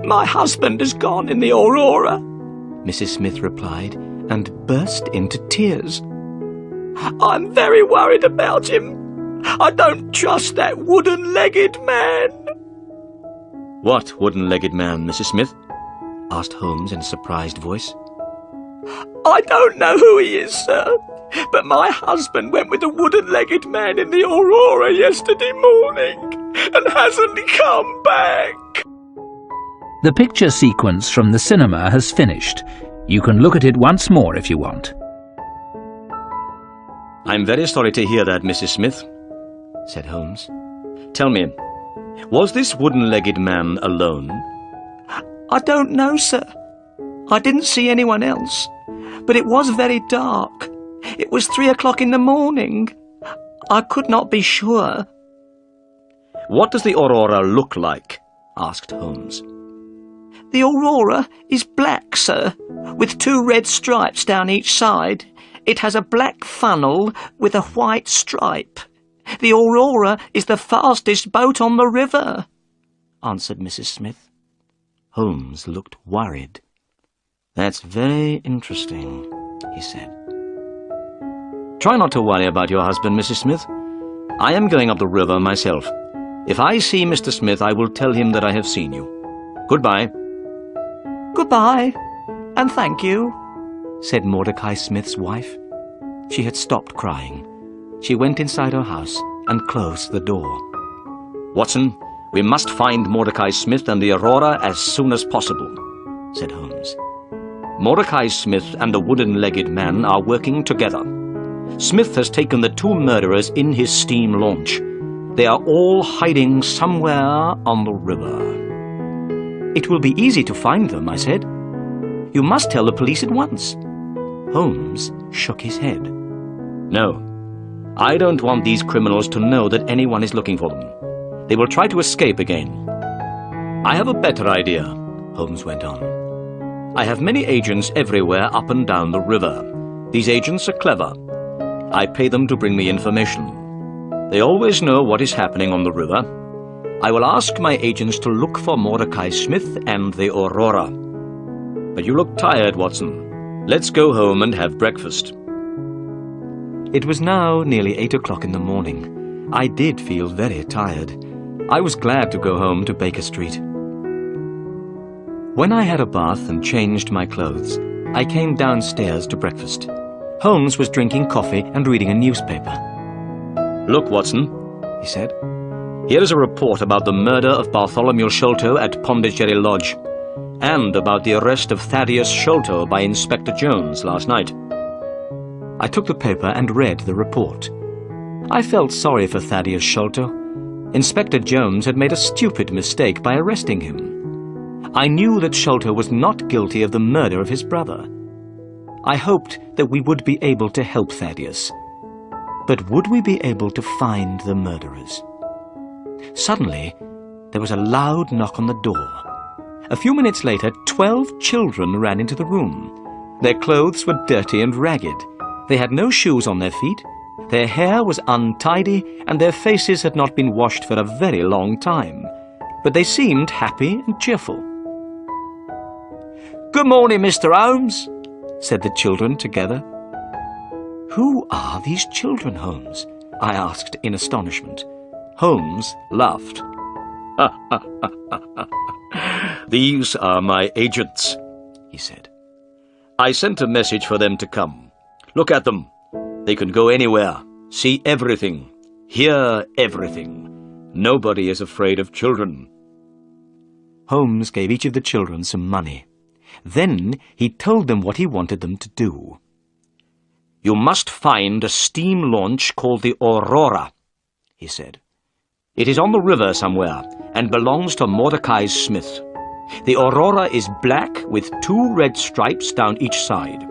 my husband has gone in the Aurora," Mrs. Smith replied, and burst into tears. "I'm very worried about him. I don't trust that wooden-legged man." "What wooden-legged man, Mrs. Smith?" asked Holmes in a surprised voice. "I don't know who he is, sir, but my husband went with a wooden-legged man in the Aurora yesterday morning and hasn't come back." The picture sequence from the cinema has finished. You can look at it once more if you want. "I'm very sorry to hear that, Mrs. Smith," said Holmes. "Tell me, was this wooden-legged man alone?" "I don't know, sir. I didn't see anyone else, but it was very dark. It was 3 o'clock in the morning. I could not be sure." "What does the Aurora look like?" asked Holmes. "The Aurora is black, sir, with 2 red stripes down each side. It has a black funnel with a white stripe. The Aurora is the fastest boat on the river," answered Mrs. Smith. Holmes looked worried. "That's very interesting," he said. "Try not to worry about your husband, Mrs. Smith. I am going up the river myself. If I see Mr. Smith, I will tell him that I have seen you. Goodbye." "Goodbye, and thank you," said Mordecai Smith's wife. She had stopped crying. She went inside her house and closed the door. "Watson, we must find Mordecai Smith and the Aurora as soon as possible," said Holmes. "Mordecai Smith and the wooden-legged man are working together. Smith has taken the 2 murderers in his steam launch. They are all hiding somewhere on the river." "It will be easy to find them," I said. "You must tell the police at once." Holmes shook his head. "No, I don't want these criminals to know that anyone is looking for them. They will try to escape again. I have a better idea," Holmes went on. "I have many agents everywhere up and down the river. These agents are clever. I pay them to bring me information. They always know what is happening on the river. I will ask my agents to look for Mordecai Smith and the Aurora. But you look tired, Watson. Let's go home and have breakfast." It was now nearly 8 o'clock in the morning. I did feel very tired. I was glad to go home to Baker Street. When I had a bath and changed my clothes, I came downstairs to breakfast. Holmes was drinking coffee and reading a newspaper. "Look, Watson," he said. "Here is a report about the murder of Bartholomew Sholto at Pondicherry Lodge, and about the arrest of Thaddeus Sholto by Inspector Jones last night." I took the paper and read the report. I felt sorry for Thaddeus Sholto. Inspector Jones had made a stupid mistake by arresting him. I knew that Sholto was not guilty of the murder of his brother. I hoped that we would be able to help Thaddeus. But would we be able to find the murderers? Suddenly, there was a loud knock on the door. A few minutes later, 12 children ran into the room. Their clothes were dirty and ragged. They had no shoes on their feet. Their hair was untidy, and their faces had not been washed for a very long time. But they seemed happy and cheerful. "Good morning, Mr. Holmes," said the children together. "Who are these children, Holmes?" I asked in astonishment. Holmes laughed. "These are my agents," he said. "I sent a message for them to come. Look at them. They can go anywhere, see everything, hear everything. Nobody is afraid of children." Holmes gave each of the children some money. Then he told them what he wanted them to do. "You must find a steam launch called the Aurora," he said. "It is on the river somewhere and belongs to Mordecai Smith. The Aurora is black with 2 red stripes down each side.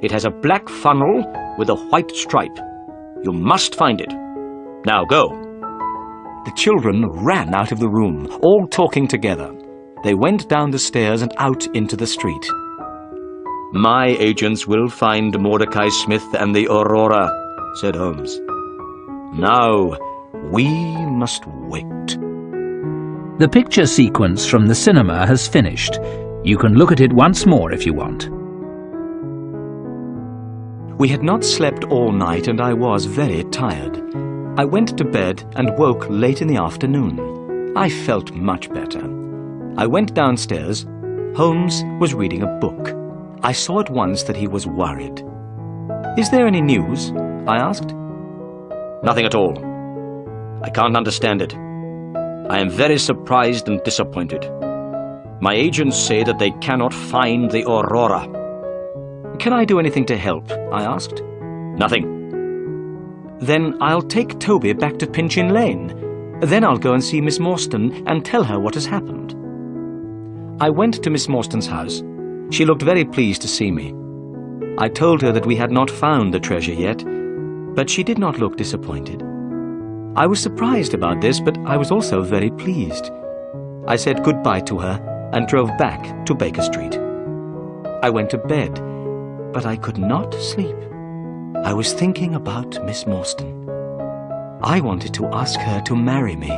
It has a black funnel with a white stripe. You must find it. Now go." The children ran out of the room, all talking together. They went down the stairs and out into the street. "My agents will find Mordecai Smith and the Aurora," said Holmes. Now, we must wait. The picture sequence from the cinema has finished. You can look at it once more if you want. We had not slept all night and I was very tired. I went to bed and woke late in the afternoon. I felt much better. I went downstairs. Holmes was reading a book. I saw at once that he was worried. "Is there any news?" I asked. Nothing at all. I can't understand it. I am very surprised and disappointed. My agents say that they cannot find the Aurora. "Can I do anything to help?" I asked. Nothing. "Then I'll take Toby back to Pinchin Lane. Then I'll go and see Miss Morstan and tell her what has happened." I went to Miss Morstan's house. She looked very pleased to see me. I told her that we had not found the treasure yet, but she did not look disappointed. I was surprised about this, but I was also very pleased. I said goodbye to her and drove back to Baker Street. I went to bed, but I could not sleep. I was thinking about Miss Morstan. I wanted to ask her to marry me.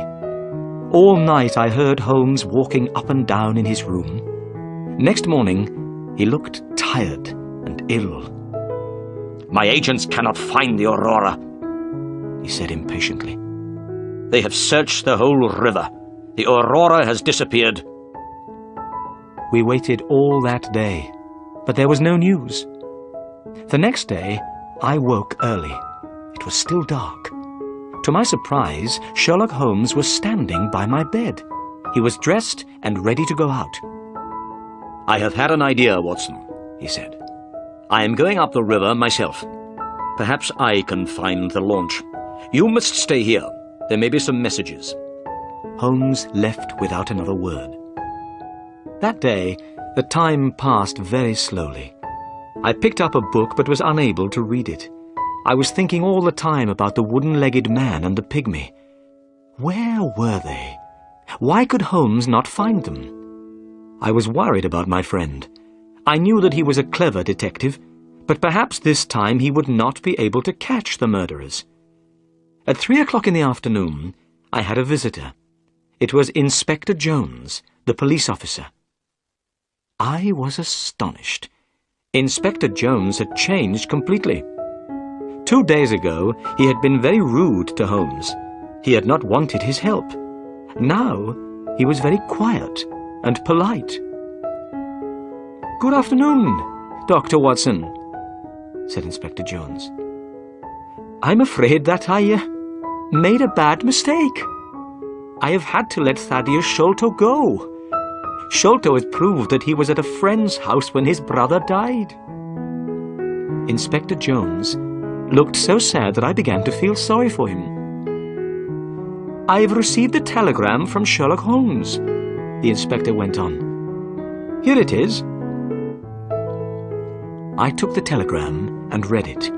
All night I heard Holmes walking up and down in his room. Next morning, he looked tired and ill. My agents cannot find the Aurora, he said impatiently. They have searched the whole river. The Aurora has disappeared. We waited all that day, but there was no news. The next day, I woke early. It was still dark. To my surprise, Sherlock Holmes was standing by my bed. He was dressed and ready to go out. I have had an idea, Watson, he said. I am going up the river myself. Perhaps I can find the launch. You must stay here. There may be some messages. Holmes left without another word. That day, the time passed very slowly. I picked up a book but was unable to read it. I was thinking all the time about the wooden-legged man and the pygmy. Where were they? Why could Holmes not find them? I was worried about my friend. I knew that he was a clever detective, but perhaps this time he would not be able to catch the murderers. At 3 o'clock in the afternoon, I had a visitor. It was Inspector Jones, the police officer. I was astonished. Inspector Jones had changed completely. 2 days ago, he had been very rude to Holmes. He had not wanted his help. Now, he was very quiet and polite. "Good afternoon, Dr. Watson," said Inspector Jones. "I'm afraid that I made a bad mistake. I have had to let Thaddeus Sholto go. Sholto has proved that he was at a friend's house when his brother died." Inspector Jones looked so sad that I began to feel sorry for him. "I have received a telegram from Sherlock Holmes," the inspector went on. "Here it is." I took the telegram and read it.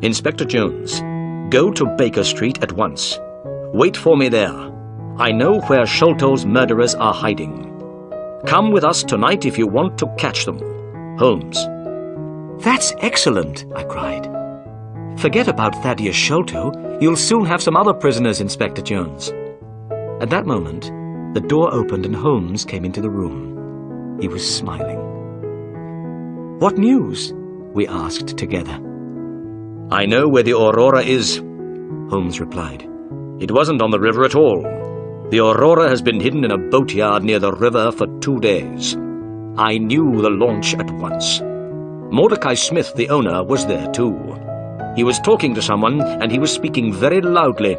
Inspector Jones, go to Baker Street at once. Wait for me there. I know where Sholto's murderers are hiding. Come with us tonight if you want to catch them. Holmes. "That's excellent," I cried. "Forget about Thaddeus Sholto. You'll soon have some other prisoners, Inspector Jones." At that moment, the door opened and Holmes came into the room. He was smiling. "What news?" we asked together. I know where the Aurora is, Holmes replied. It wasn't on the river at all. The Aurora has been hidden in a boatyard near the river for 2 days. I knew the launch at once. Mordecai Smith, the owner, was there too. He was talking to someone and he was speaking very loudly.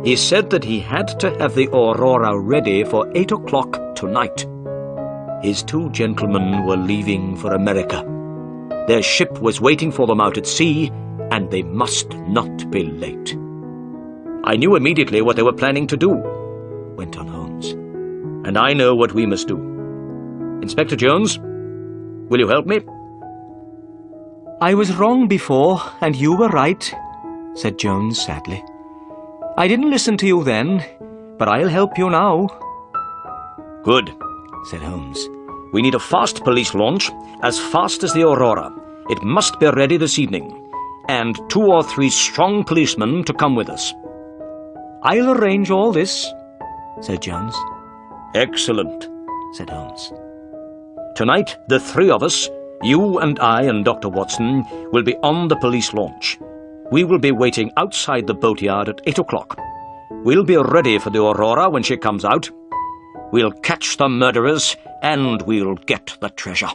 He said that he had to have the Aurora ready for 8 o'clock tonight. His 2 gentlemen were leaving for America. Their ship was waiting for them out at sea, and they must not be late. I knew immediately what they were planning to do, went on Holmes. And I know what we must do. Inspector Jones, will you help me? "I was wrong before, and you were right," said Jones sadly. "I didn't listen to you then, but I'll help you now." Good, said Holmes. We need a fast police launch, as fast as the Aurora. It must be ready this evening. and 2 or 3 strong policemen to come with us." "I'll arrange all this," said Jones. "Excellent," said Holmes. "Tonight, the 3 of us, you and I and Dr. Watson, will be on the police launch. We will be waiting outside the boatyard at 8 o'clock. We'll be ready for the Aurora when she comes out. We'll catch the murderers and we'll get the treasure."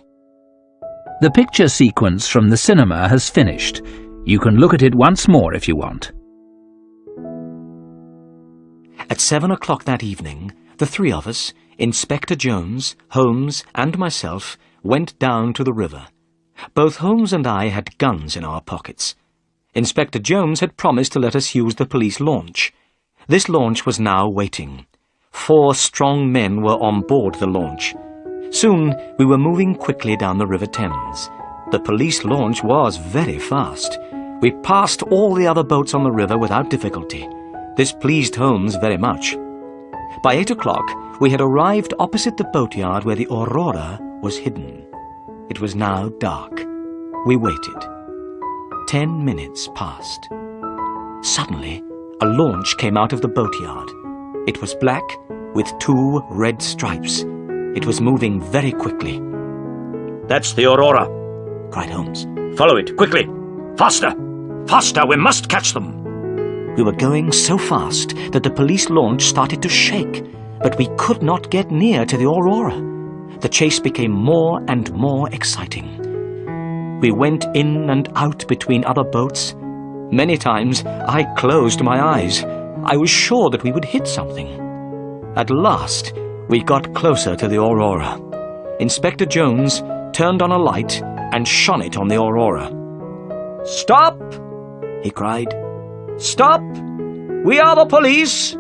The picture sequence from the cinema has finished. You can look at it once more if you want. At 7 o'clock that evening, the 3 of us, Inspector Jones, Holmes, and myself, went down to the river. Both Holmes and I had guns in our pockets. Inspector Jones had promised to let us use the police launch. This launch was now waiting. 4 strong men were on board the launch. Soon we were moving quickly down the River Thames. The police launch was very fast. We passed all the other boats on the river without difficulty. This pleased Holmes very much. By 8 o'clock we had arrived opposite the boatyard where the Aurora was hidden. It was now dark. We waited. 10 minutes passed. Suddenly, a launch came out of the boatyard. It was black with 2 red stripes. It was moving very quickly. "That's the Aurora," cried Holmes. "Follow it, quickly! Faster! Faster! We must catch them!" We were going so fast that the police launch started to shake, but we could not get near to the Aurora. The chase became more and more exciting. We went in and out between other boats. Many times I closed my eyes. I was sure that we would hit something. At last, we got closer to the Aurora. Inspector Jones turned on a light and shone it on the Aurora. "Stop!" he cried. "Stop! We are the police!"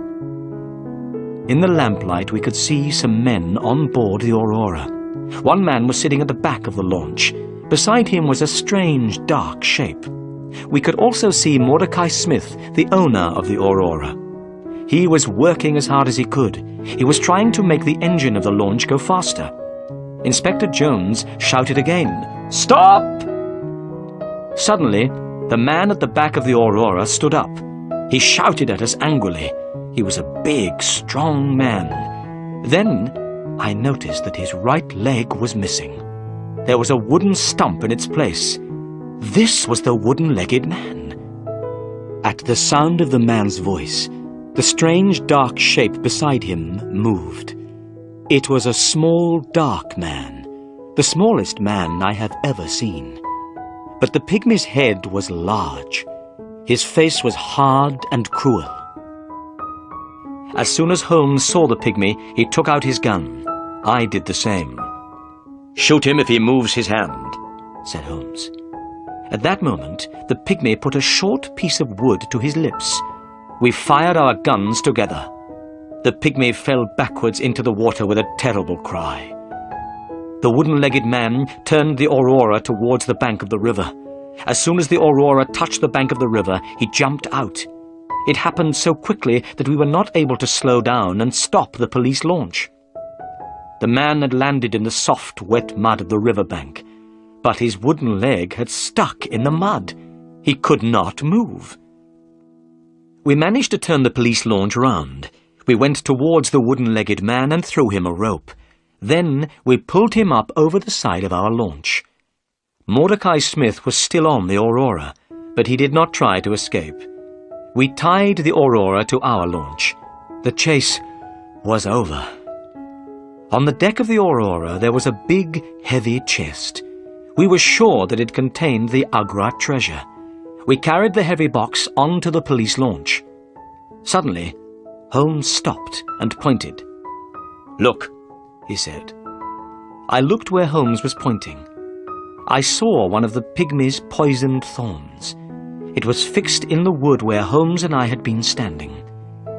In the lamplight we could see some men on board the Aurora. One man was sitting at the back of the launch. Beside him was a strange, dark shape. We could also see Mordecai Smith, the owner of the Aurora. He was working as hard as he could. He was trying to make the engine of the launch go faster. Inspector Jones shouted again, "Stop!" Suddenly, the man at the back of the Aurora stood up. He shouted at us angrily. He was a big, strong man. Then I noticed that his right leg was missing. There was a wooden stump in its place. This was the wooden-legged man. At the sound of the man's voice, the strange dark shape beside him moved. It was a small, dark man, the smallest man I have ever seen. But the pygmy's head was large. His face was hard and cruel. As soon as Holmes saw the pygmy, he took out his gun. I did the same. "Shoot him if he moves his hand," said Holmes. At that moment, the pygmy put a short piece of wood to his lips. We fired our guns together. The pygmy fell backwards into the water with a terrible cry. The wooden-legged man turned the Aurora towards the bank of the river. As soon as the Aurora touched the bank of the river, he jumped out. It happened so quickly that we were not able to slow down and stop the police launch. The man had landed in the soft, wet mud of the riverbank, but his wooden leg had stuck in the mud. He could not move. We managed to turn the police launch round. We went towards the wooden-legged man and threw him a rope. Then we pulled him up over the side of our launch. Mordecai Smith was still on the Aurora, but he did not try to escape. We tied the Aurora to our launch. The chase was over. On the deck of the Aurora there was a big, heavy chest. We were sure that it contained the Agra treasure. We carried the heavy box onto the police launch. Suddenly, Holmes stopped and pointed. "Look," he said. I looked where Holmes was pointing. I saw one of the pygmy's poisoned thorns. It was fixed in the wood where Holmes and I had been standing.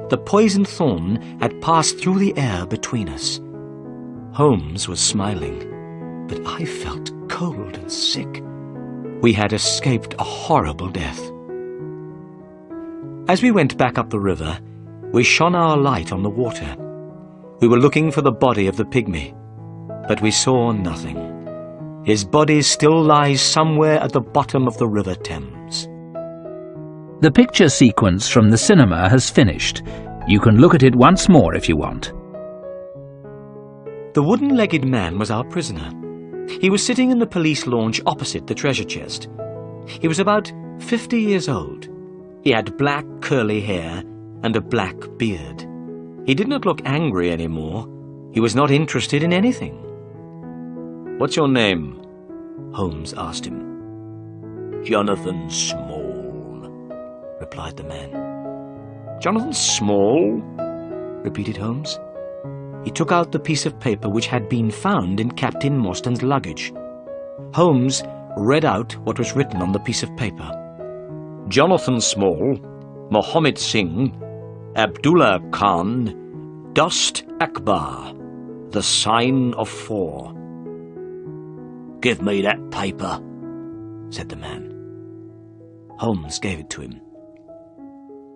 The poisoned thorn had passed through the air between us. Holmes was smiling, but I felt cold and sick. We had escaped a horrible death. As we went back up the river, we shone our light on the water. We were looking for the body of the pygmy, but we saw nothing. His body still lies somewhere at the bottom of the River Thames. The picture sequence from the cinema has finished. You can look at it once more if you want. The wooden-legged man was our prisoner. He was sitting in the police launch opposite the treasure chest. He was about 50 years old. He had black curly hair and a black beard. He did not look angry anymore. He was not interested in anything. "What's your name?" Holmes asked him. "Jonathan Small," replied the man. "Jonathan Small?" repeated Holmes. He took out the piece of paper which had been found in Captain Morstan's luggage. Holmes read out what was written on the piece of paper. "Jonathan Small, Mohammed Singh, Abdullah Khan, Dost Akbar, the sign of 4. "Give me that paper," said the man. Holmes gave it to him.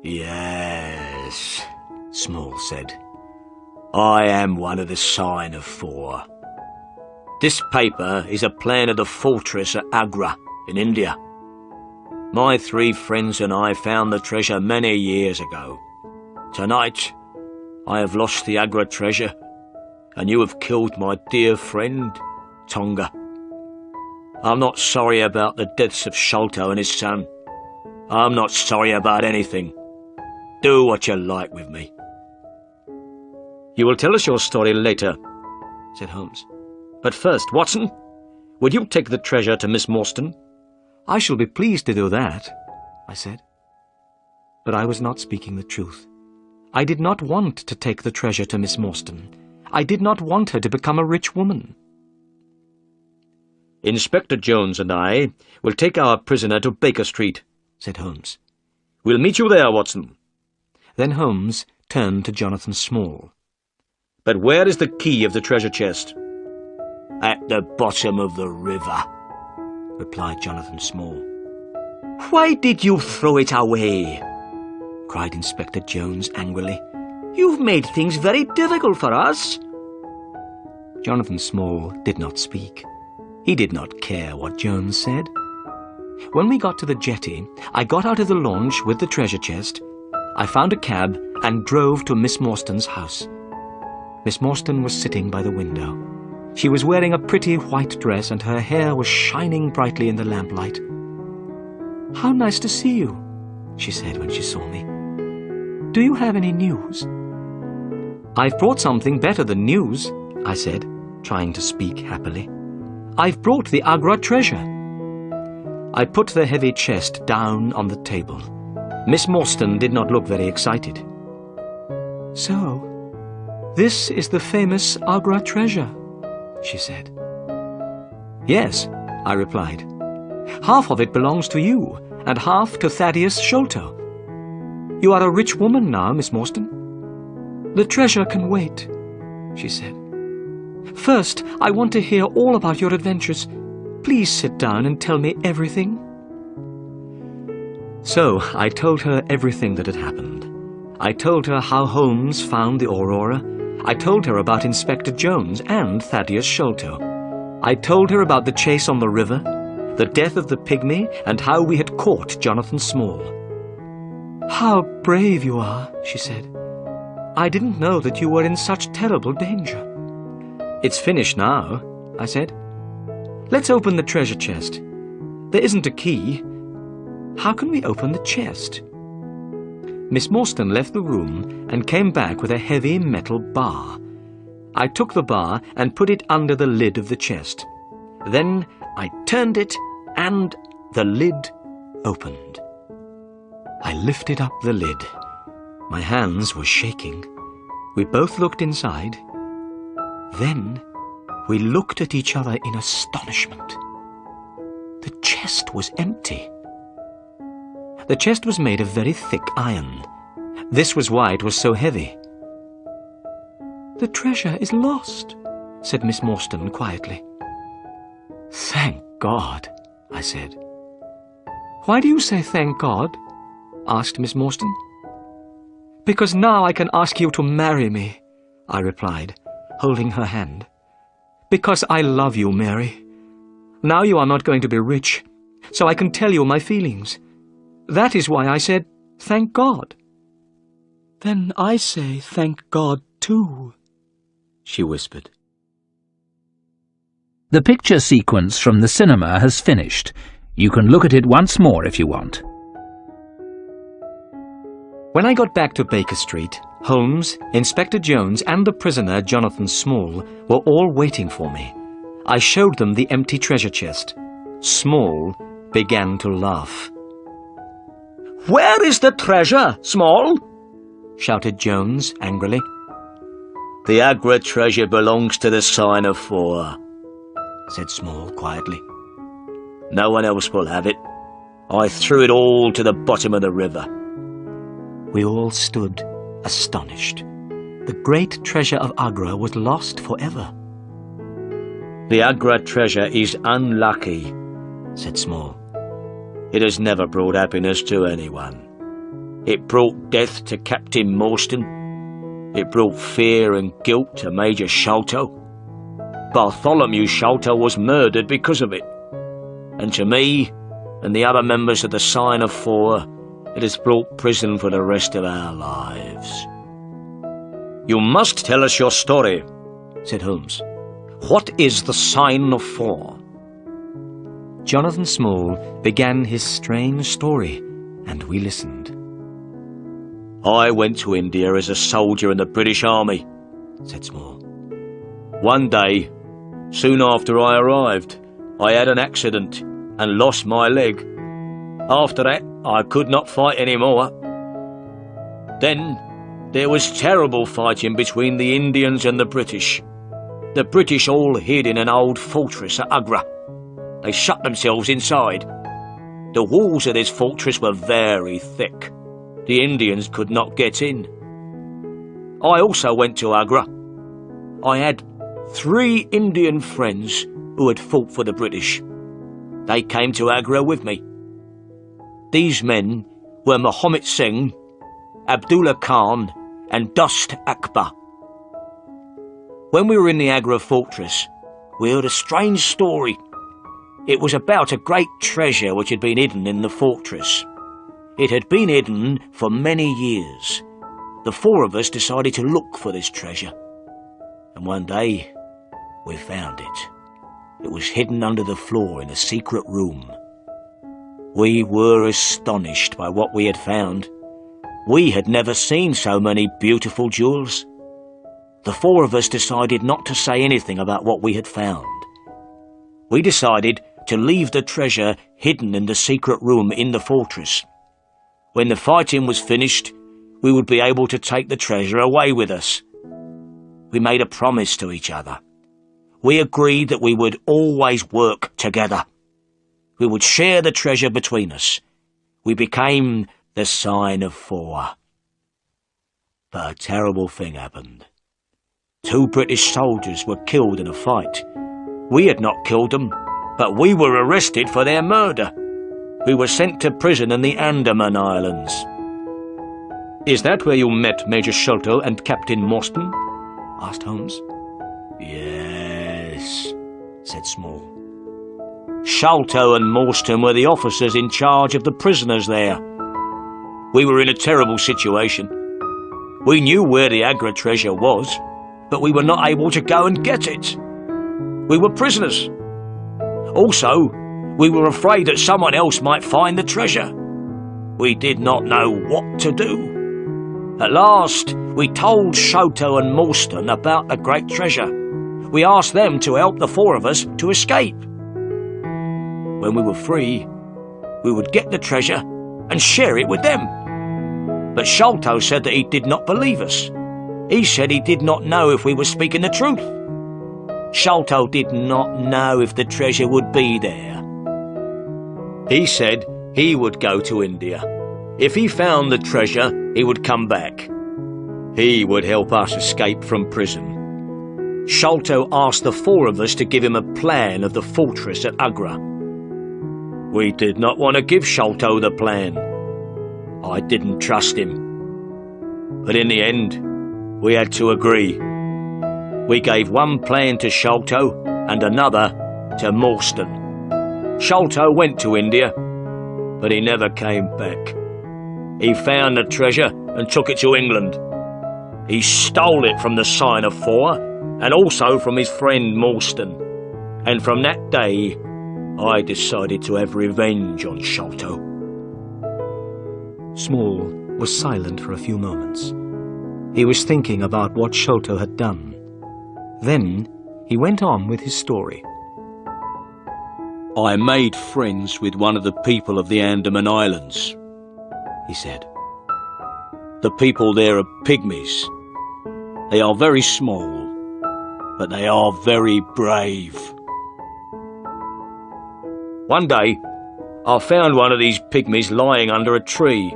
"Yes," Small said. "I am one of the sign of 4. This paper is a plan of the fortress at Agra in India. My 3 friends and I found the treasure many years ago. Tonight, I have lost the Agra treasure, and you have killed my dear friend, Tonga. I'm not sorry about the deaths of Sholto and his son. I'm not sorry about anything. Do what you like with me." "You will tell us your story later," said Holmes. "But first, Watson, will you take the treasure to Miss Morstan?" "I shall be pleased to do that," I said. But I was not speaking the truth. I did not want to take the treasure to Miss Morstan. I did not want her to become a rich woman. "Inspector Jones and I will take our prisoner to Baker Street," said Holmes. "We'll meet you there, Watson." Then Holmes turned to Jonathan Small. "But where is the key of the treasure chest?" "At the bottom of the river," replied Jonathan Small. "Why did you throw it away?" cried Inspector Jones angrily. "You've made things very difficult for us." Jonathan Small did not speak. He did not care what Jones said. When we got to the jetty, I got out of the launch with the treasure chest. I found a cab and drove to Miss Morstan's house. Miss Morstan was sitting by the window. She was wearing a pretty white dress and her hair was shining brightly in the lamplight. "How nice to see you," she said when she saw me. "Do you have any news?" "I've brought something better than news," I said, trying to speak happily. "I've brought the Agra treasure." I put the heavy chest down on the table. Miss Morstan did not look very excited. "So, this is the famous Agra treasure," she said. "Yes," I replied. "Half of it belongs to you, and half to Thaddeus Sholto. You are a rich woman now, Miss Morstan." "The treasure can wait," she said. "First, I want to hear all about your adventures. Please sit down and tell me everything." So I told her everything that had happened. I told her how Holmes found the Aurora. I told her about Inspector Jones and Thaddeus Sholto. I told her about the chase on the river, the death of the pygmy, and how we had caught Jonathan Small. "How brave you are," she said. "I didn't know that you were in such terrible danger." "It's finished now," I said. "Let's open the treasure chest. There isn't a key. How can we open the chest?" Miss Morstan left the room and came back with a heavy metal bar. I took the bar and put it under the lid of the chest. Then I turned it and the lid opened. I lifted up the lid. My hands were shaking. We both looked inside. Then we looked at each other in astonishment. The chest was empty. The chest was made of very thick iron. This was why it was so heavy. "The treasure is lost," said Miss Morstan quietly. "Thank God," I said. "Why do you say thank God?" asked Miss Morstan. "Because now I can ask you to marry me," I replied, holding her hand. "Because I love you, Mary. Now you are not going to be rich, so I can tell you my feelings. That is why I said, thank God. Then I say thank God too, she whispered. The picture sequence from the cinema has finished. You can look at it once more if you want. When I got back to Baker Street, Holmes, Inspector Jones and the prisoner Jonathan Small were all waiting for me. I showed them the empty treasure chest. Small began to laugh. "Where is the treasure, Small?" shouted Jones angrily. "The Agra treasure belongs to the Sign of Four," said Small quietly. "No one else will have it. I threw it all to the bottom of the river." We all stood astonished. The great treasure of Agra was lost forever. "The Agra treasure is unlucky," said Small. "It has never brought happiness to anyone. It brought death to Captain Morstan. It brought fear and guilt to Major Sholto. Bartholomew Sholto was murdered because of it. And to me and the other members of the Sign of Four, it has brought prison for the rest of our lives." "You must tell us your story," said Holmes. "What is the Sign of Four?" Jonathan Small began his strange story, and we listened. "I went to India as a soldier in the British Army," said Small. "One day, soon after I arrived, I had an accident and lost my leg. After that, I could not fight any more. Then, there was terrible fighting between the Indians and the British. The British all hid in an old fortress at Agra. They shut themselves inside. The walls of this fortress were very thick. The Indians could not get in. I also went to Agra. I had 3 Indian friends who had fought for the British. They came to Agra with me. These men were Muhammad Singh, Abdullah Khan and Dost Akbar. When we were in the Agra fortress, we heard a strange story. It was about a great treasure which had been hidden in the fortress. It had been hidden for many years. The 4 of us decided to look for this treasure. And one day, we found it. It was hidden under the floor in a secret room. We were astonished by what we had found. We had never seen so many beautiful jewels. The 4 of us decided not to say anything about what we had found. We decided to leave the treasure hidden in the secret room in the fortress. When the fighting was finished, we would be able to take the treasure away with us. We made a promise to each other. We agreed that we would always work together. We would share the treasure between us. We became the Sign of Four. But a terrible thing happened. 2 British soldiers were killed in a fight. We had not killed them, but we were arrested for their murder. We were sent to prison in the Andaman Islands. "Is that where you met Major Sholto and Captain Morstan?" asked Holmes. "Yes," said Small. "Sholto and Morstan were the officers in charge of the prisoners there. We were in a terrible situation. We knew where the Agra treasure was, but we were not able to go and get it. We were prisoners. Also, we were afraid that someone else might find the treasure. We did not know what to do. At last, we told Sholto and Morstan about the great treasure. We asked them to help the 4 of us to escape. When we were free, we would get the treasure and share it with them. But Sholto said that he did not believe us. He said he did not know if we were speaking the truth. Sholto did not know if the treasure would be there. He said he would go to India. If he found the treasure, he would come back. He would help us escape from prison. Sholto asked the 4 of us to give him a plan of the fortress at Agra. We did not want to give Sholto the plan. I didn't trust him. But in the end, we had to agree. We gave one plan to Sholto and another to Morstan. Sholto went to India, but he never came back. He found the treasure and took it to England. He stole it from the Sign of Four and also from his friend Morstan. And from that day, I decided to have revenge on Sholto. Small was silent for a few moments. He was thinking about what Sholto had done. Then he went on with his story. I made friends with one of the people of the Andaman Islands, he said. The people there are pygmies. They are very small, but they are very brave. One day, I found one of these pygmies lying under a tree.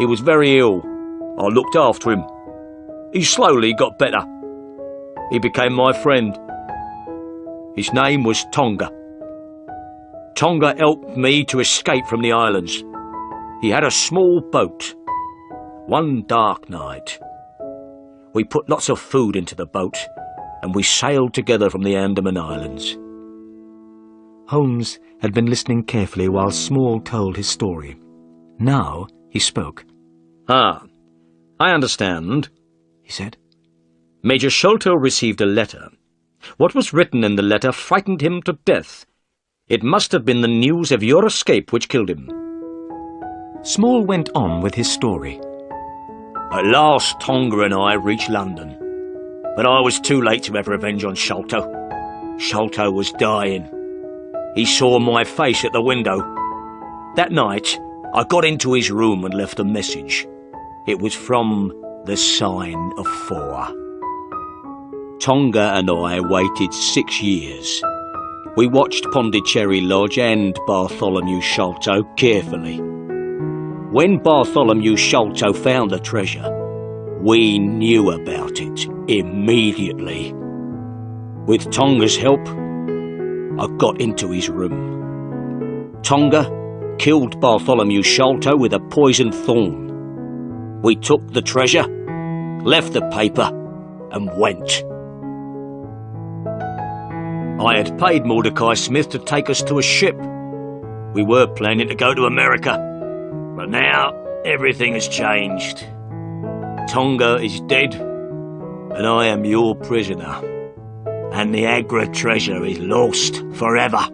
He was very ill. I looked after him. He slowly got better. He became my friend. His name was Tonga. Tonga helped me to escape from the islands. He had a small boat. One dark night, we put lots of food into the boat and we sailed together from the Andaman Islands. Holmes had been listening carefully while Small told his story. Now he spoke. I understand, he said. Major Sholto received a letter. What was written in the letter frightened him to death. It must have been the news of your escape which killed him. Small went on with his story. At last Tonga and I reached London, but I was too late to have revenge on Sholto. Sholto was dying. He saw my face at the window. That night, I got into his room and left a message. It was from the Sign of Four. Tonga and I waited 6 years. We watched Pondicherry Lodge and Bartholomew Sholto carefully. When Bartholomew Sholto found the treasure, we knew about it immediately. With Tonga's help, I got into his room. Tonga killed Bartholomew Sholto with a poisoned thorn. We took the treasure, left the paper, and went. I had paid Mordecai Smith to take us to a ship. We were planning to go to America, but now everything has changed. Tonga is dead, and I am your prisoner, and the Agra treasure is lost forever.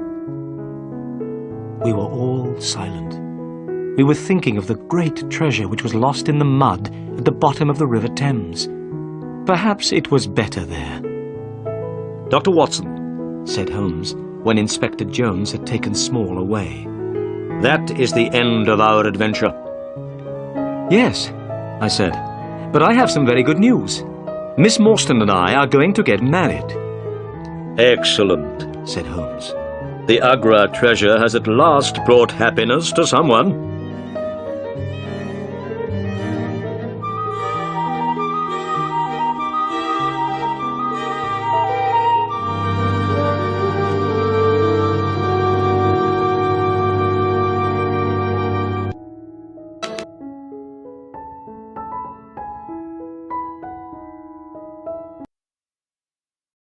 We were all silent. We were thinking of the great treasure which was lost in the mud at the bottom of the River Thames. Perhaps it was better there. Dr. Watson, said Holmes, when Inspector Jones had taken Small away. That is the end of our adventure. Yes, I said, but I have some very good news. Miss Morstan and I are going to get married. Excellent, said Holmes. The Agra treasure has at last brought happiness to someone.